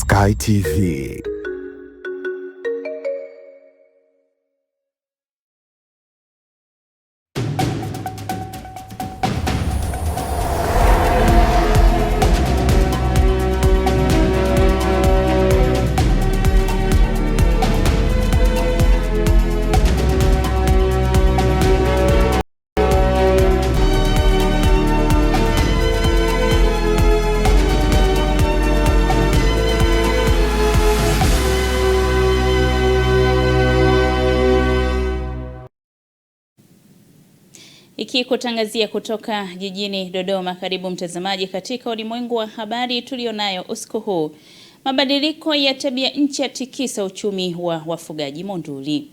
Sky TV. Ikikutangazia kutoka jijini Dodoma. Karibu mtazamaji katika ulimwengu wa habari tulionayo usiku huu. Mabadiliko ya tabia nchi yatikisa uchumi wa wafugaji Monduli.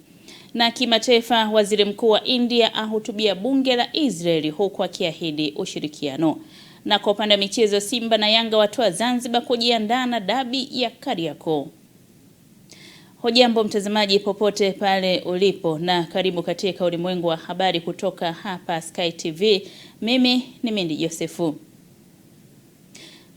Na kimataifa, waziri mkuu wa India ahutubia bunge la Israeli huku akiahidi ushirikiano. Na kwa upande wa michezo, Simba na Yanga watoa Zanzibar kujiandaa na dabi ya Kariakoo. Hujambo mtazamaji popote pale ulipo, na karibu katika ulimwengu wa habari kutoka hapa Sky TV. Mimi ni Mindi Josefu.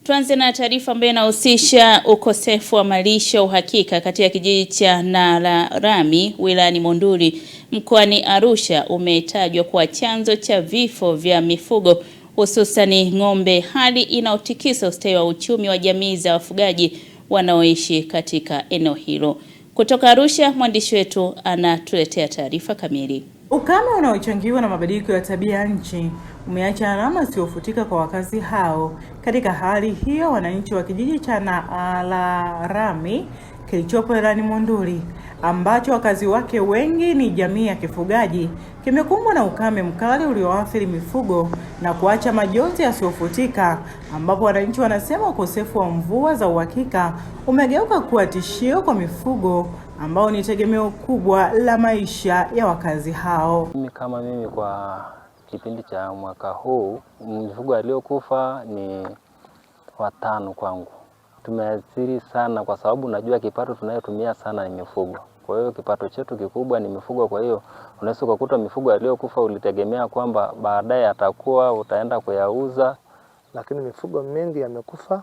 Tuanze na taarifa ambayo inahusisha ukosefu wa malisho uhakika katika kijiji cha Nalarami wilayani Monduli mkoani Arusha umetajwa kuwa chanzo cha vifo vya mifugo hususani ng'ombe, hali inayotikisa ustawi wa uchumi wa jamii za wafugaji wanaoishi katika eneo hilo. Kutoka Arusha, mwandishi wetu anatuletea taarifa kamili. Ukame unaochangiwa na mabadiliko ya tabia nchi umeacha alama isiyofutika kwa wakazi hao. Katika hali hiyo, wananchi wa kijiji cha Nalarami kilichopo wilayani Monduli, ambacho wakazi wake wengi ni jamii ya kifugaji, kimekumbwa na ukame mkali ulioathiri mifugo na kuacha majonzi yasiyofutika, ambapo wananchi wanasema ukosefu wa mvua za uhakika umegeuka kuwa tishio kwa mifugo ambao ni tegemeo kubwa la maisha ya wakazi hao. Mimi kwa kipindi cha mwaka huu, mifugo aliyokufa ni 5 kwangu. Tumeathiri sana kwa sababu najua kipato tunayotumia sana ni mifugo. Kwa hiyo kipato chetu kikubwa ni mifugo. Kwa hiyo unaweza kukuta mifugo aliyokufa ulitegemea kwamba baadaye atakuwa utaenda kuyauza, lakini mifugo mingi yamekufa,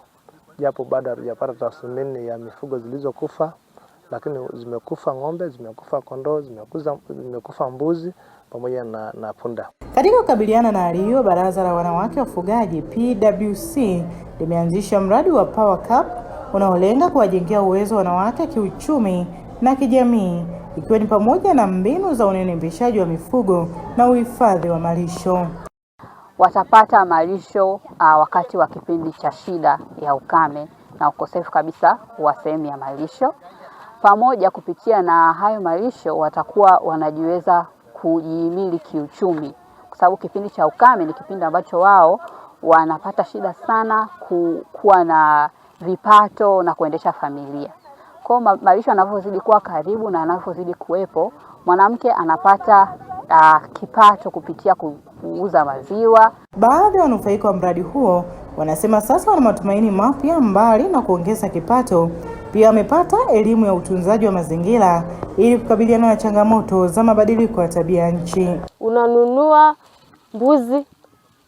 japo baada hatujapata tathmini ya mifugo zilizokufa, lakini zimekufa ng'ombe, zimekufa kondoo, zimekufa mbuzi pamoja na punda. Katika kukabiliana na hali hiyo, Baraza la Wanawake Wafugaji PWC limeanzisha mradi wa Power Cup unaolenga kuwajengea uwezo wanawake kiuchumi na kijamii, ikiwa ni pamoja na mbinu za unenepeshaji wa mifugo na uhifadhi wa malisho. Watapata malisho wakati wa kipindi cha shida ya ukame na ukosefu kabisa wa sehemu ya malisho. Pamoja kupitia na hayo malisho watakuwa wanajiweza kujihimili kiuchumi, kwa sababu kipindi cha ukame ni kipindi ambacho wao wanapata shida sana kuwa na vipato na kuendesha familia. Kwa malisho yanapozidi kuwa karibu na yanapozidi kuwepo, mwanamke anapata kipato kupitia kuuza maziwa. Baadhi ya wanufaika wa mradi huo wanasema sasa wana matumaini mapya. Mbali na kuongeza kipato, pia wamepata elimu ya utunzaji wa mazingira ili kukabiliana na changamoto za mabadiliko ya tabia nchi. Unanunua mbuzi,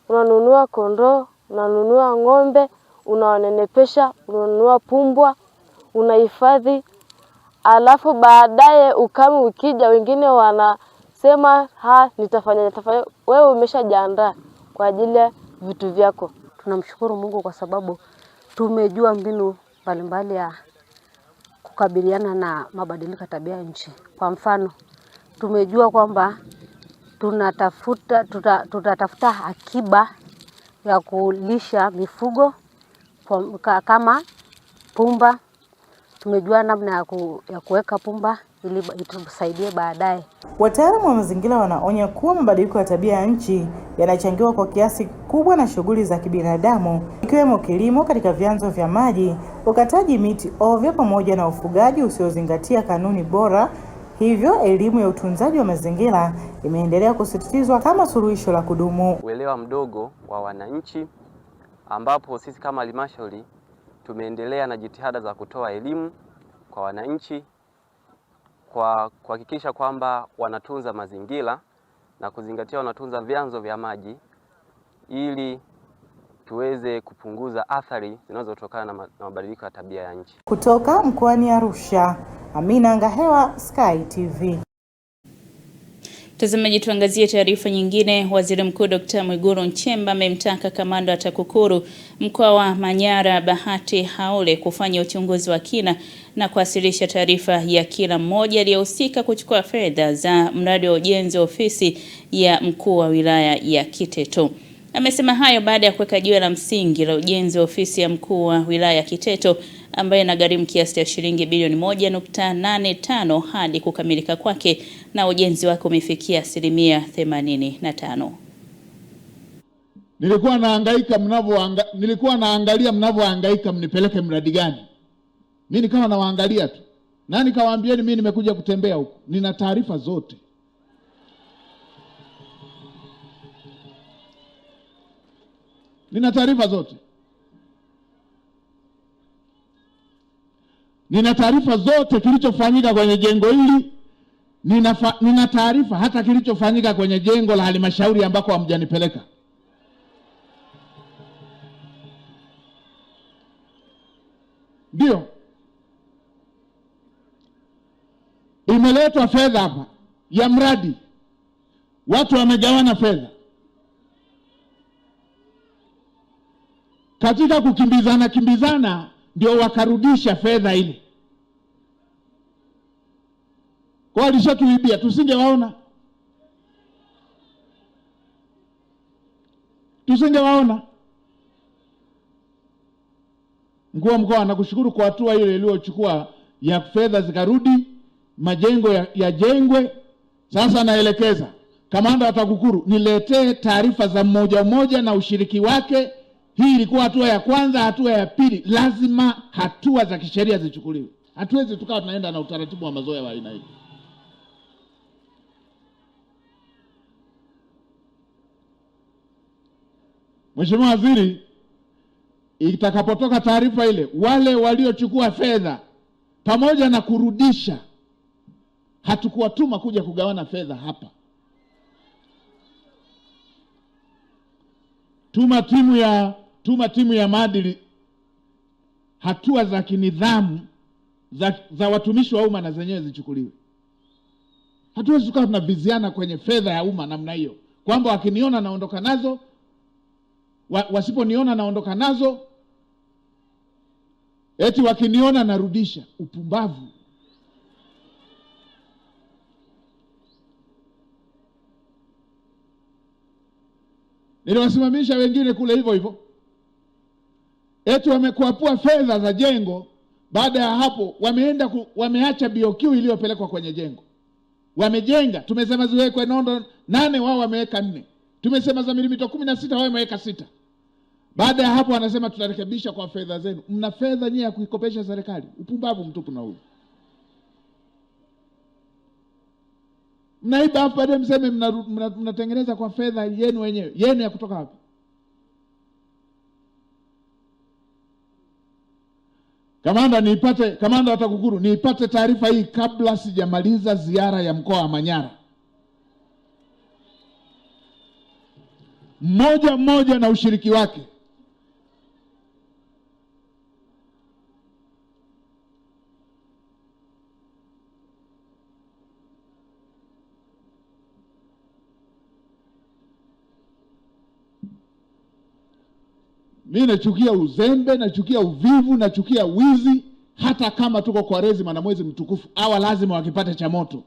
unanunua kondoo, unanunua ng'ombe, unawanenepesha, unanunua pumbwa, unahifadhi. Alafu baadaye ukame ukija, wengine wanasema nitafanya. Wewe umeshajiandaa kwa ajili ya vitu vyako. Tunamshukuru Mungu kwa sababu tumejua mbinu mbalimbali ya kukabiliana na mabadiliko ya tabia nchi. Kwa mfano, tumejua kwamba tutatafuta akiba ya kulisha mifugo kama pumba. Tumejua namna ya kuweka pumba ili itusaidie baadaye. Wataalamu wa mazingira wanaonya kuwa mabadiliko ya tabia ya nchi yanachangiwa kwa kiasi kubwa na shughuli za kibinadamu, ikiwemo kilimo katika vyanzo vya maji, ukataji miti ovyo pamoja na ufugaji usiozingatia kanuni bora. Hivyo elimu ya utunzaji wa mazingira imeendelea kusisitizwa kama suluhisho la kudumu. Uelewa mdogo wa wananchi, ambapo sisi kama halmashauri tumeendelea na jitihada za kutoa elimu kwa wananchi kwa kuhakikisha kwamba wanatunza mazingira na kuzingatia wanatunza vyanzo vya maji ili tuweze kupunguza athari zinazotokana na mabadiliko ya tabia ya nchi. Kutoka mkoani Arusha, Amina Ngahewa, Sky TV. Mtazamaji, tuangazie taarifa nyingine. Waziri Mkuu Dr. Mwigulu Nchemba amemtaka kamanda wa TAKUKURU mkoa wa Manyara Bahati Haule kufanya uchunguzi wa kina na kuwasilisha taarifa ya kila mmoja aliyehusika kuchukua fedha za mradi wa ujenzi wa ofisi ya mkuu wa wilaya ya Kiteto. Amesema hayo baada ya kuweka jiwe la msingi la ujenzi wa ofisi ya mkuu wa wilaya ya Kiteto ambayo inagharimu kiasi cha shilingi bilioni 1.85 hadi kukamilika kwake, na ujenzi wake umefikia 85%. Nilikuwa naangalia mnavyohangaika mnipeleke mradi gani. Mimi nikawa nawaangalia tu. Na nikawaambieni mimi nimekuja kutembea huko. Nina taarifa zote. Nina taarifa zote kilichofanyika kwenye jengo hili. Nina taarifa hata kilichofanyika kwenye jengo la halmashauri ambako hamjanipeleka. Ndio. Imeletwa fedha hapa ya mradi. Watu wamegawana fedha. Katika kukimbizana ndio wakarudisha fedha ile. Kwa walishatuibia, tusingewaona. Mkuu wa mkoa nakushukuru kwa hatua ile iliyochukua ya fedha zikarudi, majengo yajengwe. Sasa naelekeza kamanda wa TAKUKURU niletee taarifa za mmoja na ushiriki wake. Hii ilikuwa hatua ya kwanza. Hatua ya pili, lazima hatua za kisheria zichukuliwe. Hatuwezi tukawa tunaenda na utaratibu wa mazoea wa aina hii. Mheshimiwa Waziri, itakapotoka taarifa ile, wale waliochukua fedha pamoja na kurudisha, hatukuwatuma kuja kugawana fedha hapa. Tuma timu ya maadili, hatua za kinidhamu za watumishi wa umma na zenyewe zichukuliwe. Hatuwezi tukawa tunaviziana kwenye fedha ya umma namna hiyo, kwamba wakiniona naondoka nazo, wasiponiona naondoka nazo, eti wakiniona narudisha. Upumbavu. Niliwasimamisha wengine kule hivyo. Eti wamekuapua fedha za jengo, baada ya hapo wameacha BOQ iliyopelekwa kwenye jengo. Wamejenga, tumesema ziwekwe nondo 8, wao wameweka 4. Tumesema za milimita 16, wao wameweka 6. Baada ya hapo wanasema tutarekebisha kwa fedha zenu. Mna fedha nyinyi ya kuikopesha serikali? Upumbavu mtupu na huu. Mnaiba hapa baadaye mseme mnatengeneza kwa fedha yenu wenyewe. Yenu ya kutoka wapi? Kamanda wa TAKUKURU niipate taarifa hii kabla sijamaliza ziara ya mkoa wa Manyara. Mmoja na ushiriki wake. Mimi nachukia uzembe, nachukia uvivu, nachukia wizi. Hata kama tuko kwa Kwaresima na mwezi mtukufu, hawa lazima wakipate cha moto.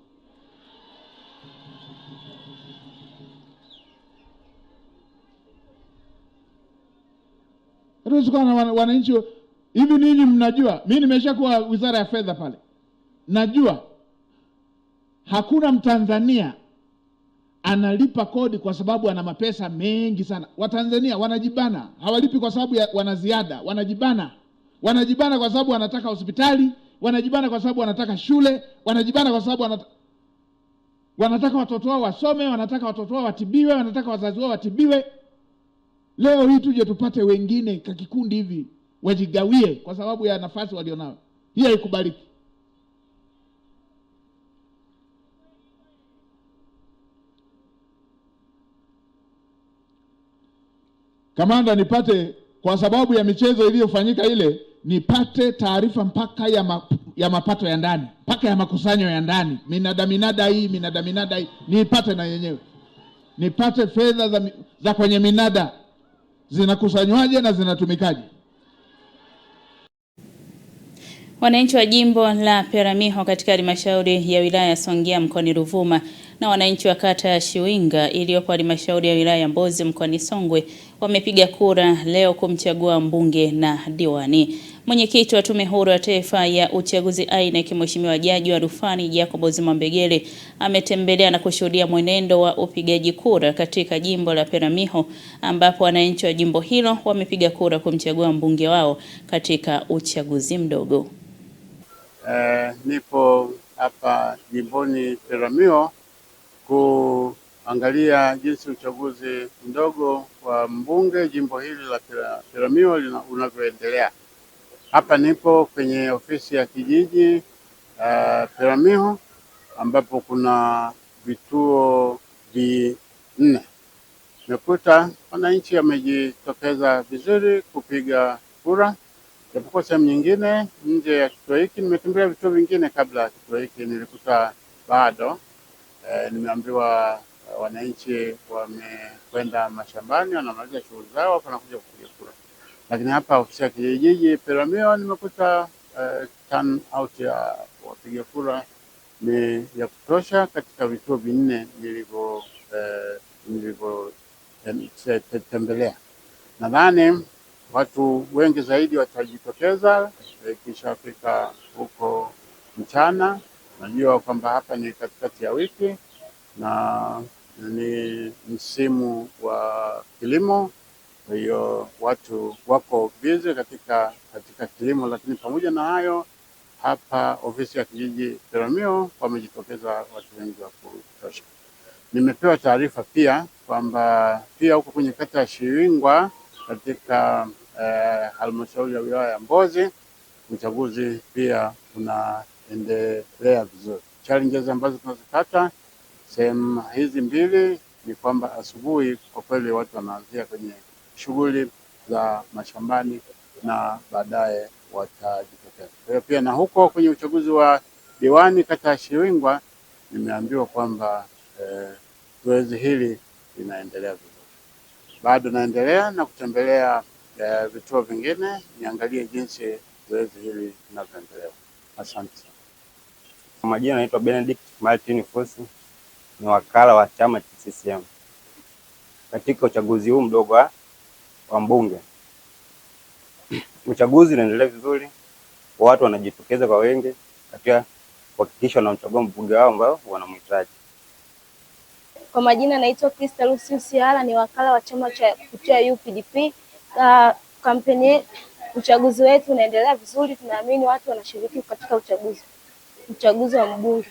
Hatuwezi wananchi hivi. Ninyi mnajua, mimi nimeshakuwa wizara ya fedha pale. Najua hakuna Mtanzania analipa kodi kwa sababu ana mapesa mengi sana. Watanzania wanajibana, hawalipi kwa sababu wana ziada, wanajibana kwa sababu wanataka hospitali, wanajibana kwa sababu wanataka shule, wanajibana kwa sababu wanataka watoto wao wasome, wanataka watoto wao watibiwe, wanataka wazazi wao watibiwe. Leo hii tuje tupate wengine kakikundi hivi wajigawie kwa sababu ya nafasi walionao. Hii haikubaliki. kamanda, nipate kwa sababu ya michezo iliyofanyika ile, nipate taarifa mpaka ya mapato ya ndani, mpaka ya makusanyo ya ndani, minada hii, nipate na yenyewe, nipate fedha za kwenye minada zinakusanywaje na zinatumikaje. Wananchi wa jimbo la Peramiho katika halmashauri ya wilaya ya Songea mkoani Ruvuma na wananchi wa kata ya Shiwinga iliyopo halmashauri ya wilaya ya Mbozi mkoani Songwe wamepiga kura leo kumchagua mbunge na diwani. Mwenyekiti wa Tume Huru ya Taifa ya Uchaguzi INEC Mheshimiwa Jaji wa Rufani Jacob Mwambegele ametembelea na kushuhudia mwenendo wa upigaji kura katika jimbo la Peramiho, ambapo wananchi wa jimbo hilo wamepiga kura kumchagua mbunge wao katika uchaguzi mdogo. Nipo hapa jimboni Peramiho kuangalia jinsi uchaguzi mdogo wa mbunge jimbo hili la Peramiho unavyoendelea. Hapa nipo kwenye ofisi ya kijiji Peramiho ambapo kuna vituo vinne. Nimekuta wananchi wamejitokeza vizuri kupiga kura. Japokuwa sehemu nyingine nje ya kituo hiki, nimetembelea vituo vingine kabla ya kituo hiki, nilikuta bado nimeambiwa wananchi wamekwenda mashambani, wanamaliza shughuli zao, wanakuja kupiga kura. Lakini hapa ofisi ya kijiji Peramiho nimekuta turnout ya wapiga kura ni ya kutosha katika vituo vinne nilivyotembelea. Nadhani watu wengi zaidi watajitokeza ikishafika huko mchana. Najua kwamba hapa ni katikati ya wiki na ni msimu wa kilimo, kwa hiyo watu wako busy katika kilimo. Lakini pamoja na hayo, hapa ofisi ya kijiji Peramiho wamejitokeza watu wengi wa kutosha. Nimepewa taarifa pia kwamba pia huko kwenye kata ya Shiwinga katika halmashauri ya wilaya ya Mbozi uchaguzi pia unaendelea vizuri. Challenges ambazo tunazipata sehemu hizi mbili ni kwamba asubuhi kwa kweli watu wanaanzia kwenye shughuli za mashambani na baadaye watajitokeza. Kwa hiyo pia na huko kwenye uchaguzi wa diwani kata ya Shiwinga nimeambiwa kwamba zoezi hili linaendelea vizuri. Bado naendelea na kutembelea vituo vingine niangalie jinsi zoezi hili linavyoendelea. Asante. Kwa majina naitwa Benedict Martin Fosi, ni wakala wa chama cha CCM. Katika uchaguzi huu mdogo wa mbunge, uchaguzi unaendelea vizuri, watu wanajitokeza kwa wengi katika kuhakikisha wanamchagua mbunge wao ambao wanamhitaji. Kwa majina naitwa Crystal Lucius Yala, ni wakala wa chama cha kupitia UPDP. Kampeni uchaguzi wetu unaendelea vizuri, tunaamini watu wanashiriki katika uchaguzi wa mbunge.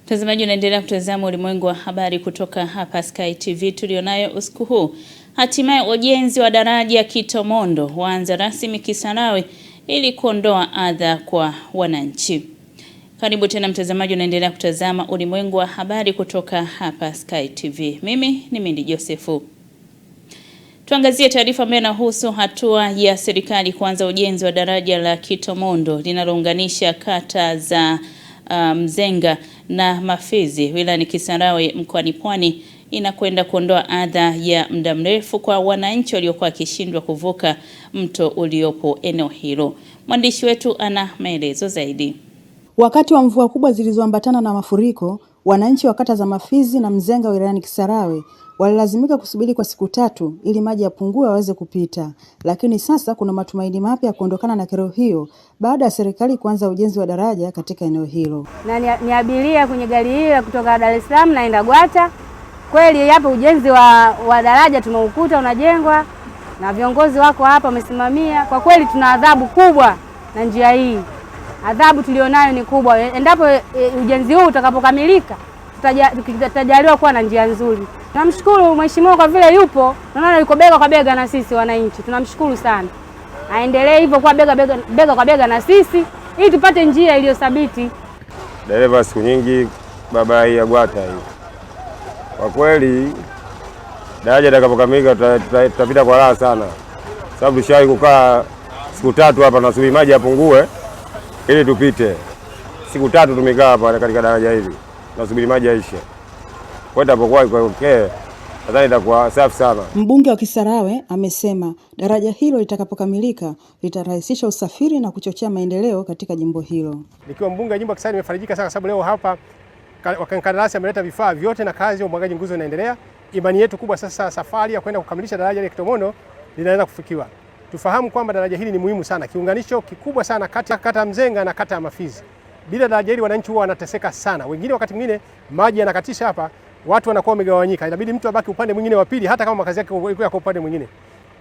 Mtazamaji, unaendelea kutazama Ulimwengu wa Habari kutoka hapa Sky TV tulionayo usiku huu. Hatimaye ujenzi wa daraja Kitomondo waanza rasmi Kisarawe ili kuondoa adha kwa wananchi. Karibu tena mtazamaji, unaendelea kutazama Ulimwengu wa Habari kutoka hapa Sky TV. Mimi ni Mindi Josefu. Tuangazie taarifa ambayo inahusu hatua ya serikali kuanza ujenzi wa daraja la Kitomondo linalounganisha kata za Mzenga na Mafizi wilayani Kisarawe mkoani Pwani, inakwenda kuondoa adha ya muda mrefu kwa wananchi waliokuwa wakishindwa kuvuka mto uliopo eneo hilo. Mwandishi wetu ana maelezo zaidi. Wakati wa mvua kubwa zilizoambatana na mafuriko, wananchi wa kata za Mafizi na Mzenga wilayani Kisarawe walilazimika kusubiri kwa siku 3 ili maji yapungue waweze kupita. Lakini sasa kuna matumaini mapya ya kuondokana na kero hiyo baada ya serikali kuanza ujenzi wa daraja katika eneo hilo. Na ni abiria kwenye gari hili kutoka Dar es Salaam naenda Gwata. Kweli hapa ujenzi wa daraja tumeukuta unajengwa na viongozi wako hapa wamesimamia. Kwa kweli tuna adhabu kubwa na njia hii. Adhabu tulionayo ni kubwa. Endapo ujenzi huu utakapokamilika, tutajaliwa kuwa na njia nzuri. Tunamshukuru mheshimiwa kwa vile yupo, tunaona yuko bega kwa bega na sisi wananchi. Tunamshukuru sana. Aendelee hivyo kwa bega kwa bega na sisi ili tupate njia iliyothabiti. Dereva siku nyingi barabara hii ya Gwata hii. Kwa kweli daraja litakapokamilika tutapita kwa raha sana, sababu tushawahi kukaa siku 3 hapa na subiri maji yapungue ili tupite. Siku 3 tumekaa hapa katika daraja hili na subiri maji yaishe. Kwa itapokuwa ikokee, nadhani itakuwa safi sana. Mbunge wa Kisarawe amesema daraja hilo litakapokamilika litarahisisha usafiri na kuchochea maendeleo katika jimbo hilo. Nikiwa mbunge wa jimbo la Kisarawe nimefarijika sana sababu leo hapa wakandarasi ameleta vifaa vyote na kazi ya umwagaji nguzo inaendelea. Imani yetu kubwa sasa safari ya kwenda kukamilisha daraja la Kitomono linaanza kufikiwa. Tufahamu kwamba daraja hili ni muhimu sana, kiunganisho kikubwa sana kati ya kata Mzenga na kata ya Mafizi. Bila daraja hili wananchi huwa wanateseka sana. Wengine wakati mwingine maji yanakatisha hapa, watu wanakuwa wamegawanyika. Inabidi mtu abaki upande mwingine wa pili hata kama makazi yake yako upande mwingine.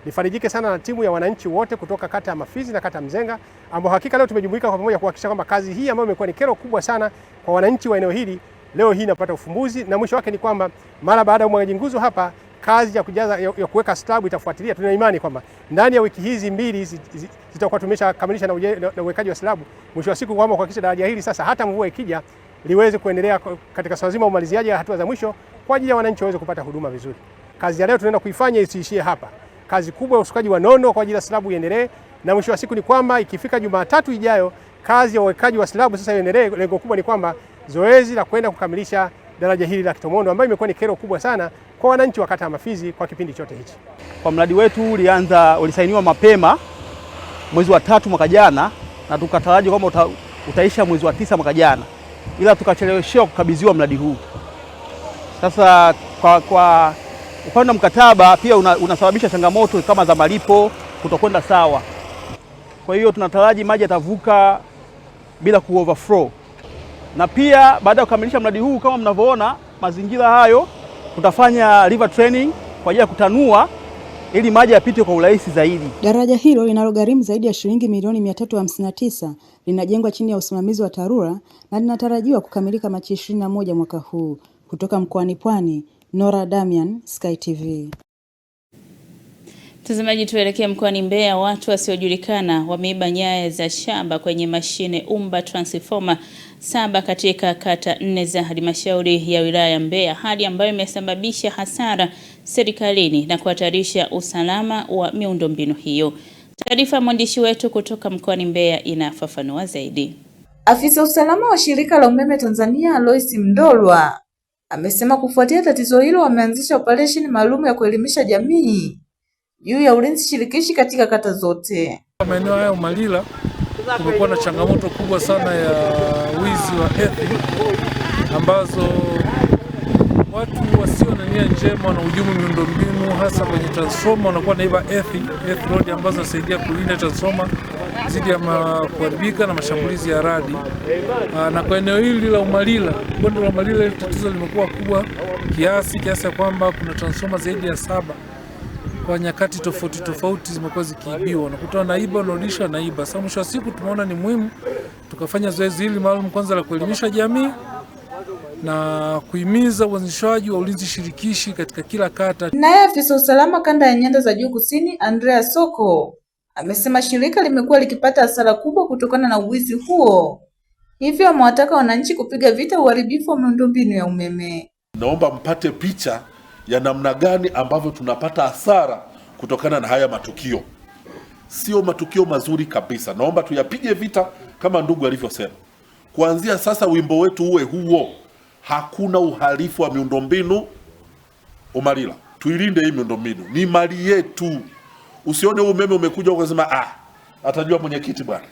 Nifarijike sana na timu ya wananchi wote kutoka kata ya Mafizi na kata ya Mzenga ambao hakika leo tumejumuika kwa pamoja kuhakikisha kwamba kazi hii ambayo imekuwa ni kero kubwa sana kwa wananchi wa eneo hili leo hii inapata ufumbuzi, na mwisho wake ni kwamba mara baada ya umwagaji nguzo hapa kazi ya kujaza ya kuweka slab itafuatilia. Tuna imani kwamba ndani ya wiki hizi 2 zitakuwa tumeshakamilisha na uwekaji wa slab. Mwisho wa siku kwamba kuhakikisha daraja hili sasa hata mvua ikija liweze kuendelea katika swala zima umaliziaji ya hatua za mwisho kwa ajili ya wananchi waweze kupata huduma vizuri. Kazi ya leo tunaenda kuifanya isiishie hapa. Kazi kubwa ya usukaji wa nondo kwa ajili ya slab iendelee, na mwisho wa siku ni kwamba ikifika Jumatatu ijayo kazi ya uwekaji wa slab sasa iendelee. Lengo kubwa ni kwamba zoezi la kwenda kukamilisha daraja hili la Kitomono ambayo imekuwa ni kero kubwa sana kwa wananchi wa kata ya Mafizi kwa kipindi chote hichi. Kwa mradi wetu ulisainiwa mapema mwezi wa 3 mwaka jana na tukataraji kwamba utaisha mwezi wa 9 mwaka jana, ila tukacheleweshwa kukabidhiwa mradi huu. Sasa kwa upande wa mkataba pia unasababisha changamoto kama za malipo kutokwenda sawa. Kwa hiyo tunataraji maji yatavuka bila overflow. Na pia baada ya kukamilisha mradi huu kama mnavyoona mazingira hayo, tutafanya river training kwa ajili ya kutanua ili maji yapite kwa urahisi zaidi. Daraja hilo linalogharimu zaidi ya shilingi milioni 359 linajengwa chini ya usimamizi wa TARURA na linatarajiwa kukamilika Machi 21 mwaka huu. Kutoka mkoani Pwani, Nora Damian, Sky TV. Mtazamaji, tuelekee mkoani Mbeya. Watu wasiojulikana wameiba nyaya za shamba kwenye mashine Umba Transformer 7 katika kata 4 za halmashauri ya wilaya ya Mbeya, hali ambayo imesababisha hasara serikalini na kuhatarisha usalama wa miundombinu hiyo. Taarifa mwandishi wetu kutoka mkoani Mbeya inafafanua zaidi. Afisa usalama wa shirika la umeme Tanzania Alois Mndolwa amesema kufuatia tatizo hilo wameanzisha operesheni maalum ya kuelimisha jamii juu ya ulinzi shirikishi katika kata zote. Maeneo haya Umalila kumekuwa na changamoto kubwa sana ya wizi wa earth ambazo watu wasio na nia njema wanahujumu miundombinu hasa kwenye transformer, wanakuwa naiba earth rod ambazo zinasaidia kulinda transformer dhidi ya kuharibika na mashambulizi ya radi. Na kwa eneo hili la Umalila, bonde la Umalila, tatizo limekuwa kubwa kiasi ya kwamba kuna transformer zaidi ya 7 kwa nyakati tofauti zimekuwa zikiibiwa. Unakuta naiba unarudisha naiba. Sasa mwisho wa siku tumeona ni muhimu tukafanya zoezi hili maalum kwanza la kuelimisha jamii na kuhimiza uanzishwaji wa ulinzi shirikishi katika kila kata. Naye afisa usalama kanda ya Nyanda za Juu Kusini Andrea Soko amesema shirika limekuwa likipata hasara kubwa kutokana na uwizi huo, hivyo amewataka wananchi kupiga vita uharibifu wa miundombinu ya umeme. Naomba mpate picha ya namna gani ambavyo tunapata hasara kutokana na haya matukio. Sio matukio mazuri kabisa. Naomba tuyapige vita kama ndugu alivyosema. Kuanzia sasa wimbo wetu uwe huo. Hakuna uhalifu wa miundombinu Umalila. Tuilinde hii miundombinu. Ni mali yetu. Usione umeme umekuja ukasema atajua mwenyekiti bwana.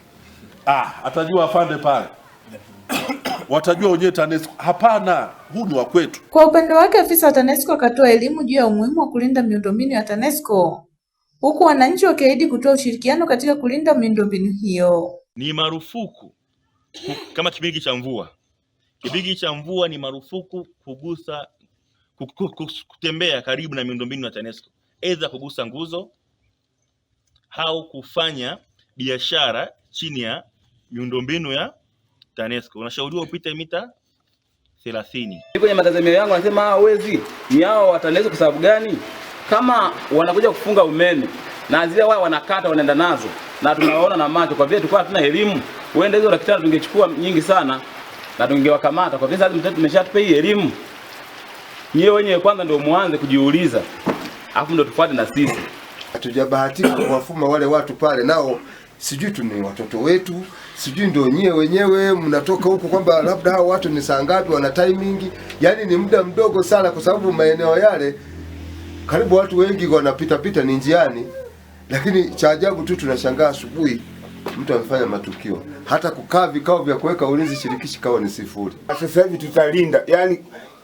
Atajua afande pale. Watajua wenyewe TANESCO. Hapana, huu ni wa kwetu. Kwa upande wake afisa wa TANESCO akatoa elimu juu ya umuhimu wa kulinda miundombinu ya TANESCO, huku wananchi wakiahidi kutoa ushirikiano katika kulinda miundombinu hiyo. Ni marufuku kama kipindi cha mvua. Kipindi cha mvua ni marufuku kugusa kutembea karibu na miundombinu ya TANESCO. Aidha kugusa nguzo au kufanya biashara chini ya miundombinu ya TANESCO. Unashauriwa upite mita 30. Kwenye matazamio yangu anasema hawezi ni hao wa TANESCO kwa sababu gani? Kama wanakuja kufunga umeme na zile wao wanakata wanaenda nazo na tunawaona na macho, kwa vile tulikuwa hatuna elimu, huenda hizo daktari tungechukua nyingi sana na tungewakamata. Kwa vile sasa tumeshatupa hii elimu, nyewe wenyewe kwanza ndio muanze kujiuliza afu ndio tufuate na sisi. Hatujabahatika kuwafuma wale watu pale, nao sijui tu ni watoto wetu, sijui ndio nyewe wenyewe mnatoka huko kwamba labda hao watu ni saa ngapi, wana timing. Yani ni muda mdogo sana, kwa sababu maeneo yale karibu watu wengi wanapita pita ni njiani. Lakini cha ajabu tu tunashangaa asubuhi mtu amefanya matukio, hata kukaa vikao vya kuweka ulinzi shirikishi kao ni sifuri. Sasa hivi tutalinda,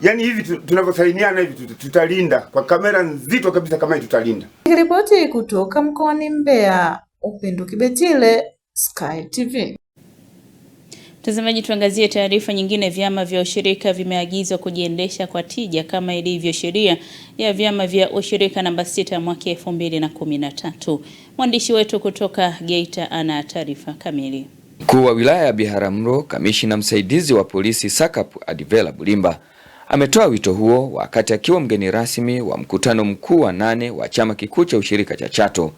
yani hivi tunavyosalimiana hivi tutalinda kwa kamera nzito kabisa, kama hii tutalinda. Nikiripoti kutoka mkoani Mbeya, Upendo Kibetile, Sky TV. Mtazamaji, tuangazie taarifa nyingine. Vyama vya ushirika vimeagizwa kujiendesha kwa tija kama ilivyo sheria ya vyama vya ushirika namba 6 mwaka 2013. Mwandishi wetu kutoka Geita ana taarifa kamili. Mkuu wa wilaya ya Biharamulo, kamishina msaidizi wa polisi Sakapu Adivela Bulimba, ametoa wito huo wakati akiwa mgeni rasmi wa mkutano mkuu wa 8 wa chama kikuu cha ushirika cha Chato,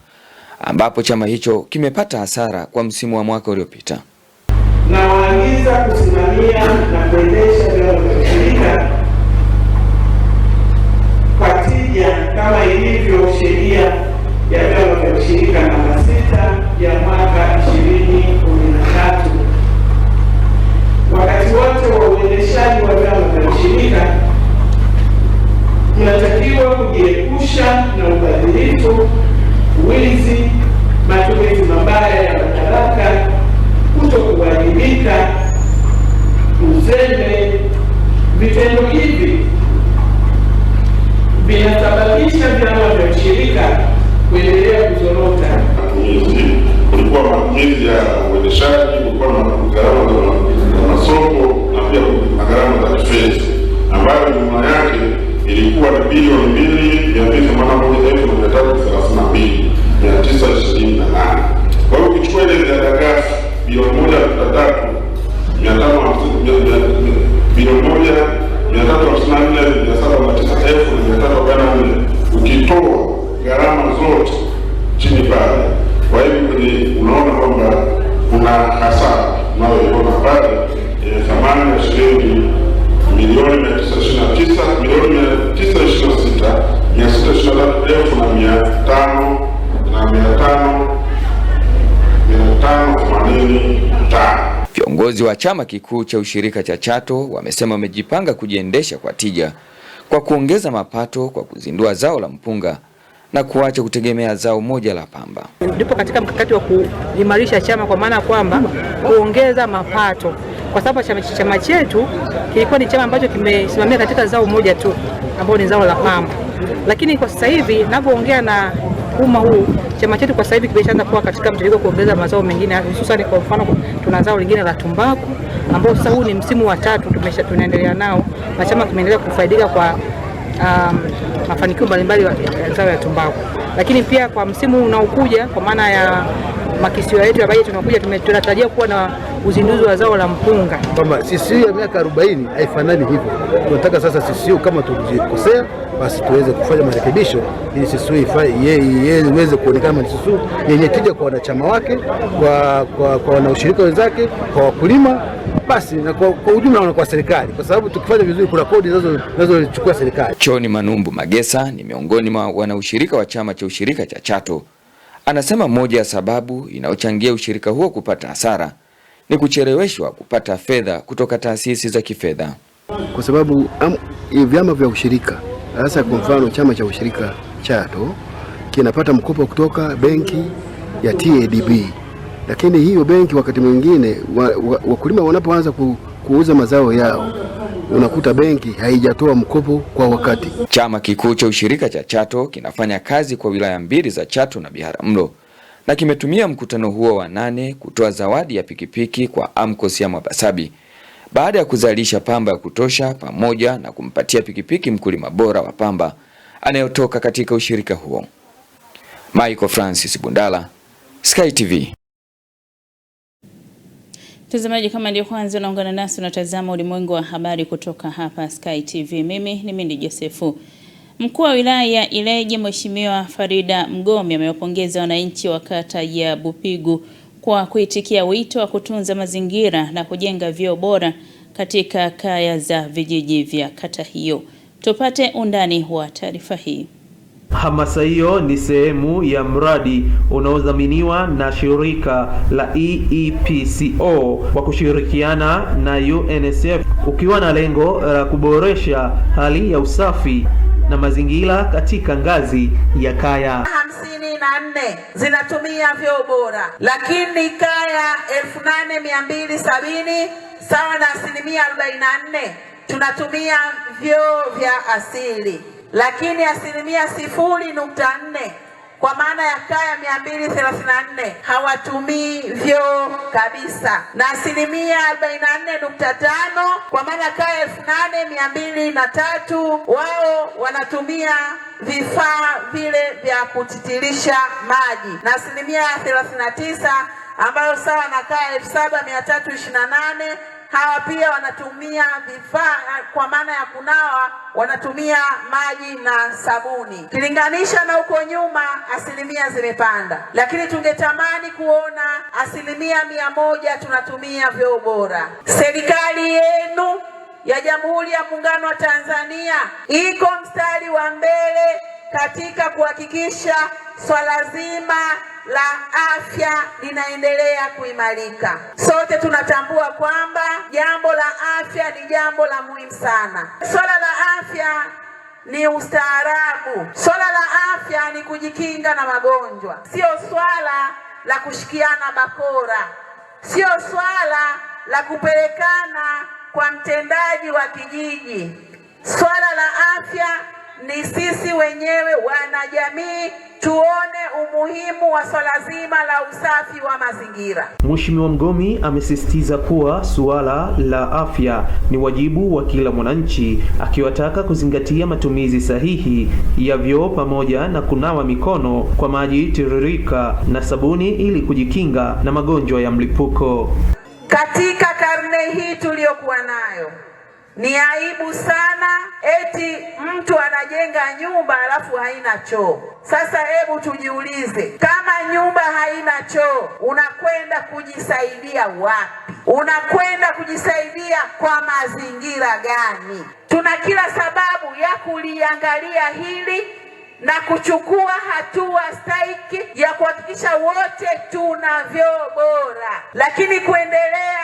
ambapo chama hicho kimepata hasara kwa msimu wa mwaka uliopita. Na waagiza kusimamia na kuendesha vyama vya ushirika kwa tija kama ilivyo sheria ya vyama vya ushirika namba 6 ya mwaka 2013. Wakati wote wa uendeshaji wa vyama vya ushirika tunatakiwa kujiepusha na ubadhirifu, wizi, matumizi mabaya ya madaraka, kutokuwajibika, uzembe. Vitendo hivi vinasababisha vyama vya ushirika kuendelea kuzorota. Kulikuwa matumizi ya uendeshaji, kulikuwa na gharama za masoko na pia na gharama za kifedha, ambayo jumla yake ilikuwa ni bilioni 2,281,332,928. Kwa hiyo ukichukua ile ziada ghafi bilioni 1.3 bilioni 1,354,709,344 ukitoa gharama zote chini pale. Kwa hiyo unaona kwamba kuna hasara unayoiona pale yenye thamani ya shilingi milioni 926,693,585. Viongozi wa chama kikuu cha ushirika cha Chato wamesema wamejipanga kujiendesha kwa tija kwa kuongeza mapato kwa kuzindua zao la mpunga na kuacha kutegemea zao moja la pamba. Ndipo katika mkakati wa kuimarisha chama, kwa maana kwamba kuongeza mapato, kwa sababu chama chetu kilikuwa ni chama ambacho kimesimamia katika zao moja tu ambao ni zao la pamba. Lakini kwa sasa hivi ninapoongea na umma huu, chama chetu kwa sasa hivi kimeshaanza kuwa katika mtiririko kuongeza mazao mengine, hususan kwa mfano tuna zao lingine la tumbaku ambao sasa huu ni msimu wa 3 tunaendelea nao, na chama kimeendelea kufaidika kwa mafanikio mbalimbali ya zao ya tumbaku. Lakini pia kwa msimu unaokuja, kwa maana ya makisio yetu ya bajeti tunakuja, tunatarajia kuwa na uzinduzi wa zao la mpunga. Kama CCU ya miaka 40 haifanani hivyo. Tunataka sasa CCU kama tulikosea basi tuweze kufanya marekebisho ili CCU iweze kuonekana ni CCU yenye tija kwa wanachama wake, kwa wanaushirika wenzake, kwa wakulima, basi na kwa ujumla na kwa serikali, kwa sababu tukifanya vizuri kuna kodi zinazochukua serikali. Choni Manumbu Magesa ni miongoni mwa wanaushirika wa chama cha ushirika cha Chato. Anasema moja ya sababu inayochangia ushirika huo kupata hasara ni kucheleweshwa kupata fedha kutoka taasisi za kifedha. Kwa sababu vyama vya ushirika, hasa kwa mfano chama cha ushirika Chato kinapata mkopo kutoka benki ya TADB. Lakini hiyo benki wakati mwingine wakulima wanapoanza kuuza mazao yao, unakuta benki haijatoa mkopo kwa wakati. Chama kikuu cha ushirika cha Chato kinafanya kazi kwa wilaya 2 za Chato na Biharamulo na kimetumia mkutano huo wa 8 kutoa zawadi ya pikipiki kwa AMCOS ya Mwabasabi baada ya kuzalisha pamba ya kutosha, pamoja na kumpatia pikipiki mkulima bora wa pamba anayotoka katika ushirika huo. Michael Francis Bundala, Sky TV. Mtazamaji, kama ndio kwanza unaungana nasi, unatazama ulimwengu wa habari kutoka hapa Sky TV. Mimi ni Mindi Josefu. Mkuu wa wilaya ya Ileje Mheshimiwa Farida Mgomi amewapongeza wananchi wa kata ya Bupigu kwa kuitikia wito wa kutunza mazingira na kujenga vyoo bora katika kaya za vijiji vya kata hiyo. Tupate undani wa taarifa hii. Hamasa hiyo ni sehemu ya mradi unaodhaminiwa na shirika la EEPCO kwa kushirikiana na UNICEF, ukiwa na lengo la kuboresha hali ya usafi na mazingira katika ngazi ya kaya. 54 zinatumia vyoo bora, lakini kaya 8270 sawa na 44% tunatumia vyoo vya asili, lakini 0.4% kwa maana ya kaya 234 hawatumii vyoo kabisa, na 44.5 kwa maana ya kaya 8203 wao wanatumia vifaa vile vya kutitirisha maji, na 39 ambayo sawa na kaya 7328 hawa pia wanatumia vifaa kwa maana ya kunawa, wanatumia maji na sabuni. Kilinganisha na huko nyuma, asilimia zimepanda, lakini tungetamani kuona 100% tunatumia vyoo bora. Serikali yenu ya Jamhuri ya Muungano wa Tanzania iko mstari wa mbele katika kuhakikisha swala zima la afya linaendelea kuimarika. Sote tunatambua kwamba jambo la afya ni jambo la muhimu sana. Swala la afya ni ustaarabu. Swala la afya ni kujikinga na magonjwa, sio swala la kushikiana bakora, sio swala la kupelekana kwa mtendaji wa kijiji. Swala la afya ni sisi wenyewe wanajamii tuone umuhimu wa swala zima la usafi wa mazingira. Mheshimiwa Mgomi amesisitiza kuwa suala la afya ni wajibu wa kila mwananchi, akiwataka kuzingatia matumizi sahihi ya vyoo pamoja na kunawa mikono kwa maji tiririka na sabuni ili kujikinga na magonjwa ya mlipuko. Katika karne hii tuliyokuwa nayo, ni aibu sana eti mtu anajenga nyumba alafu haina choo. Sasa hebu tujiulize, kama nyumba haina choo, unakwenda kujisaidia wapi? Unakwenda kujisaidia kwa mazingira gani? Tuna kila sababu ya kuliangalia hili na kuchukua hatua stahiki ya kuhakikisha wote tuna vyoo bora, lakini kuendelea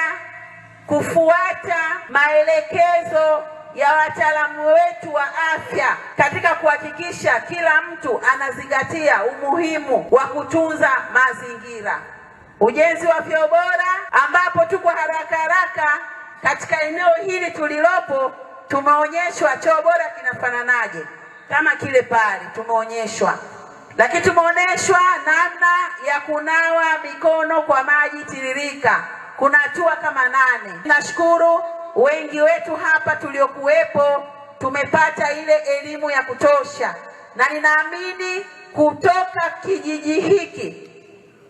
kufuata maelekezo ya wataalamu wetu wa afya katika kuhakikisha kila mtu anazingatia umuhimu wa kutunza mazingira. Ujenzi wa vyoo bora, ambapo tuko haraka katika eneo hili tulilopo, tumeonyeshwa choo bora kinafananaje kama kile pale tumeonyeshwa, lakini tumeonyeshwa namna ya kunawa mikono kwa maji tiririka. Kuna hatua kama 8. Nashukuru wengi wetu hapa tuliokuwepo tumepata ile elimu ya kutosha, na ninaamini kutoka kijiji hiki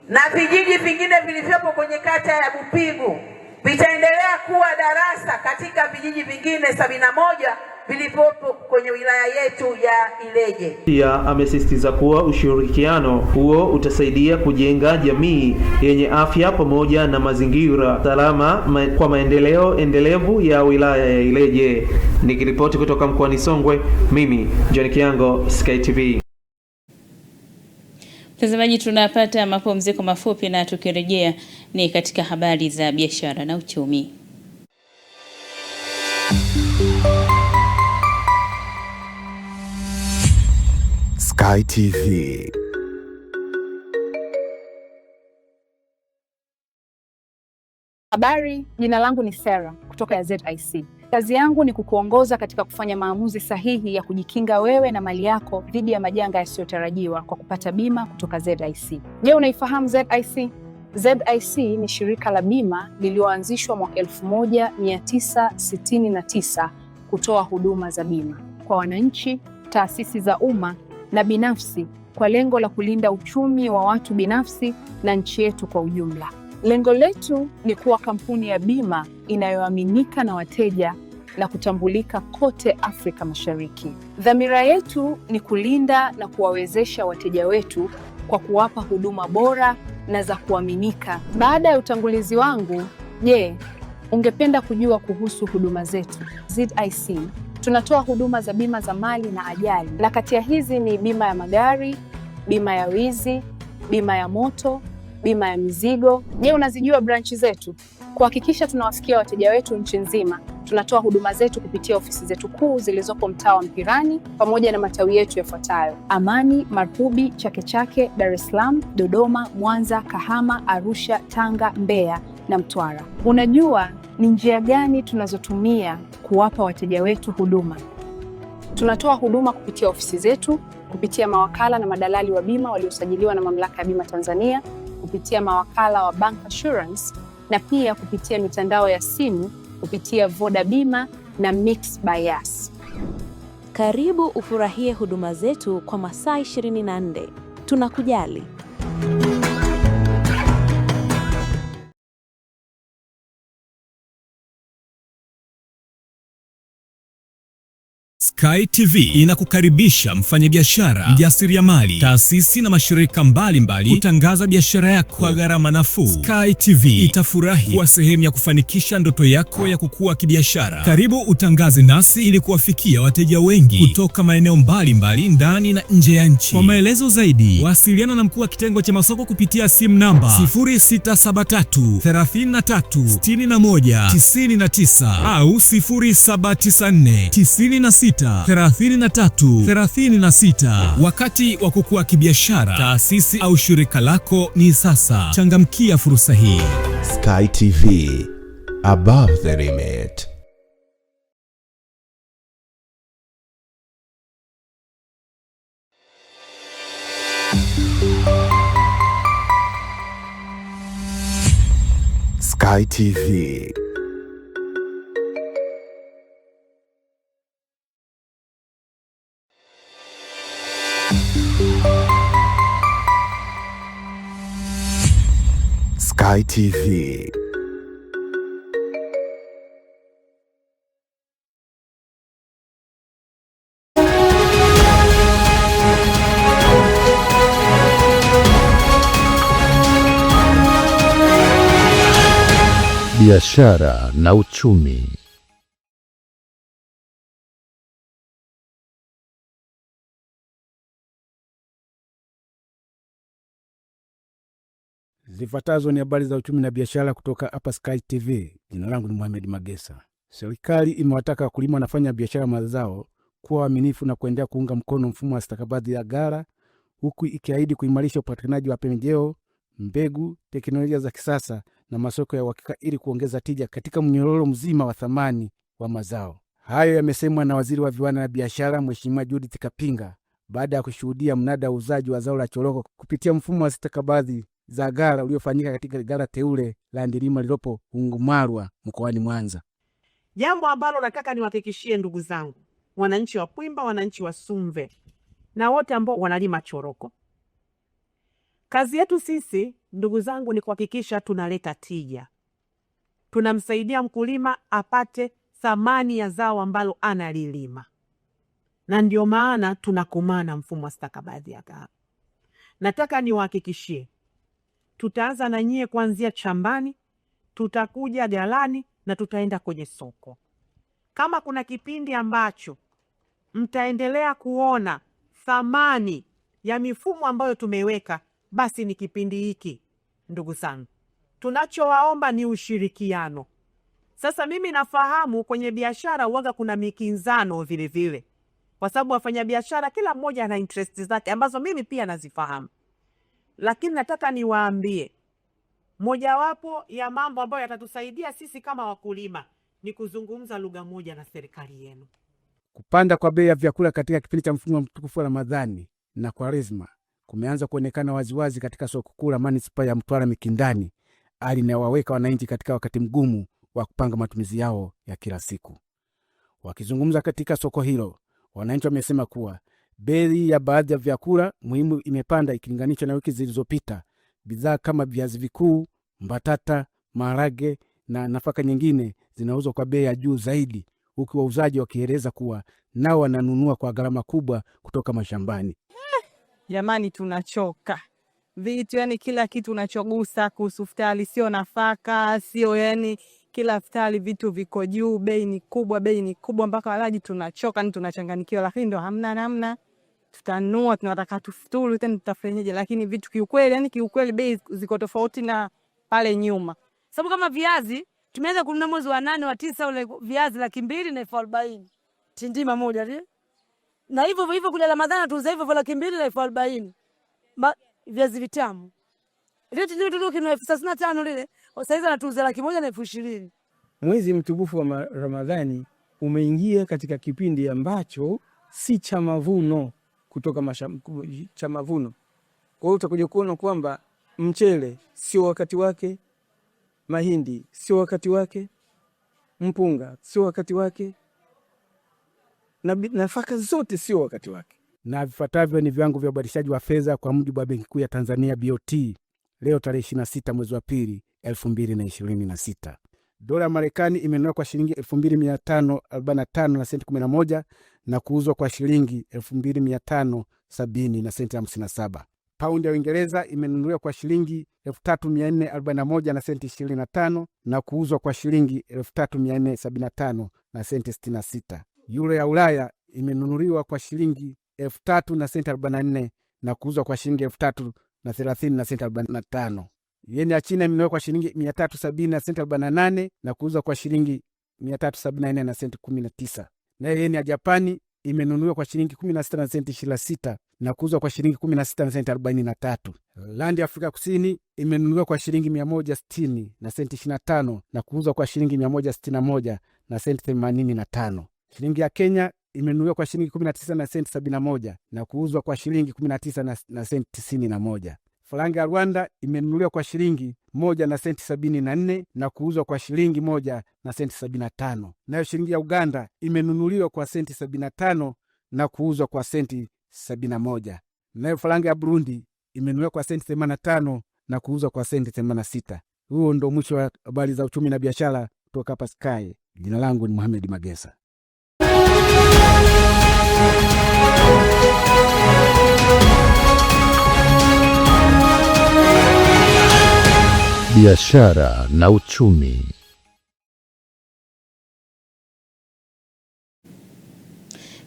na vijiji vingine vilivyopo kwenye kata ya Bupigu vitaendelea kuwa darasa katika vijiji vingine 71 vilipopo kwenye wilaya yetu ya Ileje. Pia amesisitiza kuwa ushirikiano huo utasaidia kujenga jamii yenye afya pamoja na mazingira salama kwa maendeleo endelevu ya wilaya ya Ileje. Nikiripoti kutoka mkoani Songwe, mimi John Kiango, Sky TV. Mtazamaji, tunapata mapumziko mafupi na tukirejea ni katika habari za biashara na uchumi. Sky TV. Habari, jina langu ni Sarah kutoka ya ZIC. Kazi yangu ni kukuongoza katika kufanya maamuzi sahihi ya kujikinga wewe na mali yako dhidi ya majanga yasiyotarajiwa kwa kupata bima kutoka ZIC. Je, unaifahamu ZIC? ZIC ni shirika la bima lililoanzishwa mwaka 1969 kutoa huduma za bima kwa wananchi, taasisi za umma na binafsi kwa lengo la kulinda uchumi wa watu binafsi na nchi yetu kwa ujumla. Lengo letu ni kuwa kampuni ya bima inayoaminika na wateja na kutambulika kote Afrika Mashariki. Dhamira yetu ni kulinda na kuwawezesha wateja wetu kwa kuwapa huduma bora na za kuaminika. Baada ya utangulizi wangu, je, ungependa kujua kuhusu huduma zetu? ZIC Tunatoa huduma za bima za mali na ajali, na kati ya hizi ni bima ya magari, bima ya wizi, bima ya moto, bima ya mizigo. Je, unazijua branchi zetu? Kuhakikisha tunawafikia wateja wetu nchi nzima, tunatoa huduma zetu kupitia ofisi zetu kuu zilizopo mtaa wa Mpirani pamoja na matawi yetu yafuatayo: Amani, Makubi, Chake Chake, Dar es Salaam, Dodoma, Mwanza, Kahama, Arusha, Tanga, Mbeya na Mtwara. Unajua ni njia gani tunazotumia kuwapa wateja wetu huduma? Tunatoa huduma kupitia ofisi zetu, kupitia mawakala na madalali wa bima waliosajiliwa na Mamlaka ya Bima Tanzania, kupitia mawakala wa Bank Assurance na pia kupitia mitandao ya simu kupitia Voda Bima na Mix by Yas. Karibu ufurahie huduma zetu kwa masaa 24. Tunakujali. Sky TV inakukaribisha mfanyabiashara, mjasiriamali, taasisi na mashirika mbalimbali kutangaza biashara yako kwa gharama nafuu. Sky TV itafurahi kuwa sehemu ya kufanikisha ndoto yako ya kukua kibiashara. Karibu utangaze nasi ili kuwafikia wateja wengi kutoka maeneo mbalimbali ndani na nje ya nchi. Kwa maelezo zaidi, wasiliana na mkuu wa kitengo cha masoko kupitia simu namba 0673 33 61 99 au 0794 96 3336. Wakati wa kukua kibiashara, taasisi au shirika lako ni sasa. Changamkia fursa hii. Sky TV, above the limit. Sky TV. Sky TV. Biashara na uchumi. Zifuatazo ni habari za uchumi na biashara kutoka hapa Sky TV. Jina langu ni Mohamed Magesa. Serikali imewataka wakulima wanafanya biashara mazao kuwa waaminifu na kuendelea kuunga mkono mfumo wa stakabadhi ya ghala, huku ikiahidi kuimarisha upatikanaji wa pembejeo, mbegu, teknolojia za kisasa na masoko ya uhakika ili kuongeza tija katika mnyororo mzima wa thamani wa mazao. Hayo yamesemwa na Waziri wa Viwanda na Biashara Mheshimiwa Judith Kapinga baada ya kushuhudia mnada wa uzaji wa zao la choroko kupitia mfumo wa stakabadhi za ghala uliofanyika katika ghala teule la Ndilima lilopo Ungumarwa mkoani Mwanza. Jambo ambalo nataka niwahakikishie ndugu zangu, wananchi wa Pwimba, wananchi wa Sumve na wote ambao wanalima choroko. Kazi yetu sisi ndugu zangu ni kuhakikisha tunaleta tija. Tunamsaidia mkulima apate thamani ya zao ambalo analilima. Na ndio maana tunakumana mfumo wa stakabadhi ya ghala. Nataka niwahakikishie tutaanza na nyie kuanzia shambani, tutakuja ghalani na tutaenda kwenye soko. Kama kuna kipindi ambacho mtaendelea kuona thamani ya mifumo ambayo tumeweka, basi ni kipindi hiki. Ndugu zangu, tunachowaomba ni ushirikiano. Sasa mimi nafahamu kwenye biashara huaga kuna mikinzano vile vile, kwa sababu wafanyabiashara kila mmoja ana interest zake ambazo mimi pia nazifahamu. Lakini nataka niwaambie, mojawapo ya mambo ambayo yatatusaidia sisi kama wakulima ni kuzungumza lugha moja na serikali yenu. Kupanda kwa bei ya vyakula katika kipindi cha mfungo mtukufu wa Ramadhani na Kwaresma kumeanza kuonekana waziwazi katika soko kuu la manispaa ya Mtwara Mikindani, hali inayowaweka wananchi katika wakati mgumu wa kupanga matumizi yao ya kila siku. Wakizungumza katika soko hilo, wananchi wamesema kuwa bei ya baadhi ya vyakula muhimu imepanda ikilinganishwa na wiki zilizopita. Bidhaa kama viazi vikuu, mbatata, maharage na nafaka nyingine zinauzwa kwa bei ya juu zaidi, huku wauzaji wakieleza kuwa nao wananunua kwa gharama kubwa kutoka mashambani. Jamani, tunachoka vitu, yani kila kitu unachogusa kuhusu futari sio nafaka, sio yani kila iftari vitu viko juu, bei ni kubwa mpaka walaji tunachoka, ni tunachanganikiwa, lakini ndo hamna namna. Tutanunua, tunataka tufuturu tena tutafanyaje, lakini vitu kiukweli bei ziko tofauti na pale nyuma. Sababu kama viazi tumeanza kununua mwezi wa 8 wa 9 ule viazi 200 na 40 tindima moja ile. Na hivyo kule Ramadhani tuuza hivyo 200 na 40. Viazi vitamu. Ile tindima tuloki na 35 lile. Sasa hizo anatuuza 100 na 20. Mwezi mtukufu wa Ramadhani umeingia katika kipindi ambacho si cha mavuno kutoka cha mavuno. Kwa hiyo utakuja kuona kwamba mchele sio wakati wake, mahindi sio wakati wake, mpunga sio wakati wake, na nafaka zote sio wakati wake. Na vifuatavyo ni viwango vya ubadilishaji wa fedha kwa mujibu wa Benki Kuu ya Tanzania BOT leo tarehe 26 mwezi wa pili 2026. Dola ya Marekani imenunua kwa shilingi 2545 na senti 11 na kuuzwa kwa shilingi 2570 na senti 57. Paundi ya Uingereza imenunuliwa kwa shilingi 3441 na senti 25 na kuuzwa kwa shilingi 3475 na senti 66. Euro ya Ulaya imenunuliwa kwa shilingi 3000 na senti 44 na kuuzwa kwa shilingi 3030 na senti 45. Yeni ya China imenunuliwa kwa shilingi 370 na senti 48 na kuuzwa kwa shilingi 374 na senti 19. Na yeni ya Japani imenunuliwa kwa shilingi 16 na senti 26 na kuuzwa kwa shilingi 16 na senti 43. Randi ya Afrika Kusini imenunuliwa kwa shilingi 160 na senti 25 na kuuzwa kwa shilingi 161 na senti 85. Shilingi ya Kenya imenunuliwa kwa shilingi 19 na senti 71 na kuuzwa kwa shilingi 19 na senti 91. Faranga ya Rwanda imenunuliwa kwa shilingi 1 na senti 74 na kuuzwa kwa shilingi 1 na senti 75. Nayo shilingi ya Uganda imenunuliwa kwa senti 75 na kuuzwa kwa senti 71. Nayo faranga ya Burundi imenunuliwa kwa senti 85 na kuuzwa kwa senti 86. Huo ndo mwisho wa habari za uchumi na biashara kutoka hapa Sky. Jina langu ni Mohamed Magesa. Biashara na uchumi.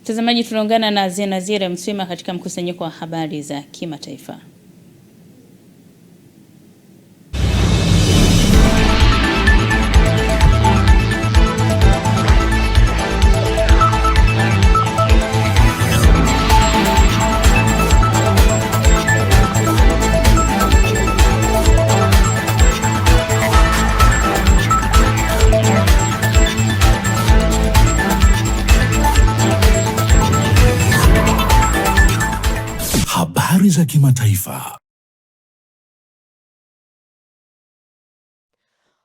Mtazamaji, tunaungana na Zenazire Mswima katika mkusanyiko wa habari za kimataifa. Habari za kimataifa.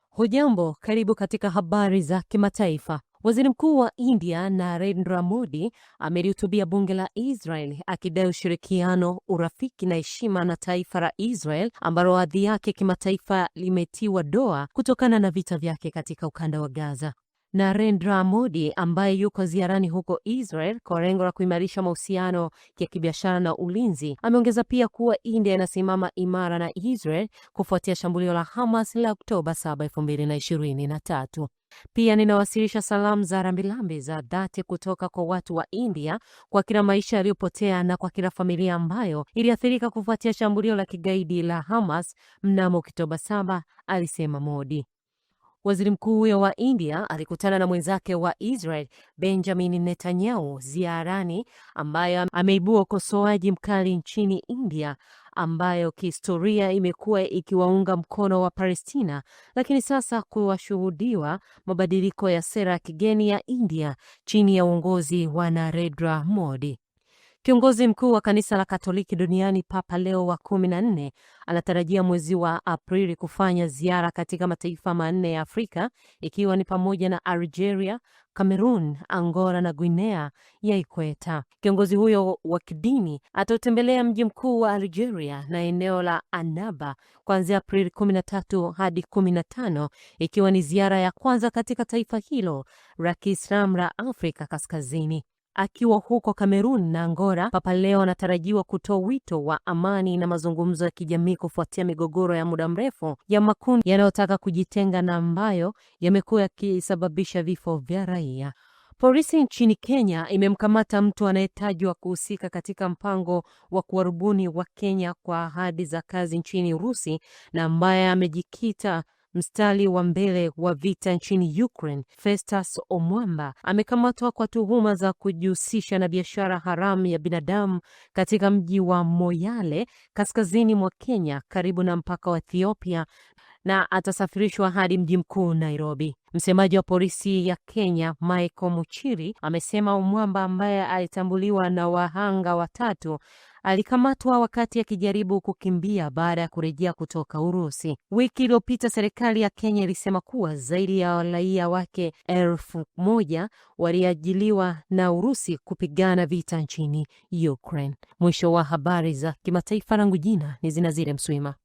Hujambo, karibu katika habari za kimataifa. Waziri Mkuu wa India Narendra Modi amelihutubia bunge la Israel akidai ushirikiano, urafiki na heshima na taifa la Israel ambalo hadhi yake kimataifa limetiwa doa kutokana na vita vyake katika ukanda wa Gaza. Narendra Modi ambaye yuko ziarani huko Israel kwa lengo la kuimarisha mahusiano ya kibiashara na ulinzi, ameongeza pia kuwa India inasimama imara na Israel kufuatia shambulio la Hamas la Oktoba 7, 2023. Pia ninawasilisha salamu za rambirambi za dhati kutoka kwa watu wa India kwa kila maisha yaliyopotea na kwa kila familia ambayo iliathirika kufuatia shambulio la kigaidi la Hamas mnamo Oktoba 7, alisema Modi. Waziri mkuu huyo wa India alikutana na mwenzake wa Israel Benjamin Netanyahu ziarani, ambaye ameibua ukosoaji mkali nchini India ambayo kihistoria imekuwa ikiwaunga mkono wa Palestina, lakini sasa kuwashuhudiwa mabadiliko ya sera ya kigeni ya India chini ya uongozi wa Narendra Modi. Kiongozi mkuu wa kanisa la Katoliki duniani Papa Leo wa 14 anatarajia mwezi wa Aprili kufanya ziara katika mataifa 4 ya Afrika, ikiwa ni pamoja na Algeria, Cameroon, Angola na Guinea ya Ikweta. Kiongozi huyo wa kidini atautembelea mji mkuu wa Algeria na eneo la Annaba kuanzia Aprili 13 hadi 15, ikiwa ni ziara ya kwanza katika taifa hilo la Kiislamu la Afrika Kaskazini. Akiwa huko Kamerun na Angola, Papa Leo anatarajiwa kutoa wito wa amani na mazungumzo ya kijamii kufuatia migogoro ya muda mrefu ya makundi yanayotaka kujitenga na ambayo yamekuwa yakisababisha vifo vya raia. Polisi nchini Kenya imemkamata mtu anayetajwa kuhusika katika mpango wa kuwarubuni wa Kenya kwa ahadi za kazi nchini Urusi na ambaye amejikita mstari wa mbele wa vita nchini Ukraine. Festus Omwamba amekamatwa kwa tuhuma za kujihusisha na biashara haramu ya binadamu katika mji wa Moyale, kaskazini mwa Kenya, karibu na mpaka wa Ethiopia, na atasafirishwa hadi mji mkuu Nairobi. Msemaji wa polisi ya Kenya, Michael Muchiri, amesema Omwamba, ambaye alitambuliwa na wahanga watatu, alikamatwa wakati akijaribu kukimbia baada ya kurejea kutoka Urusi. Wiki iliyopita serikali ya Kenya ilisema kuwa zaidi ya raia wake 1,000 waliajiliwa na Urusi kupigana vita nchini Ukraine. Mwisho wa habari za kimataifa, langu jina ni Zinazire Mswima.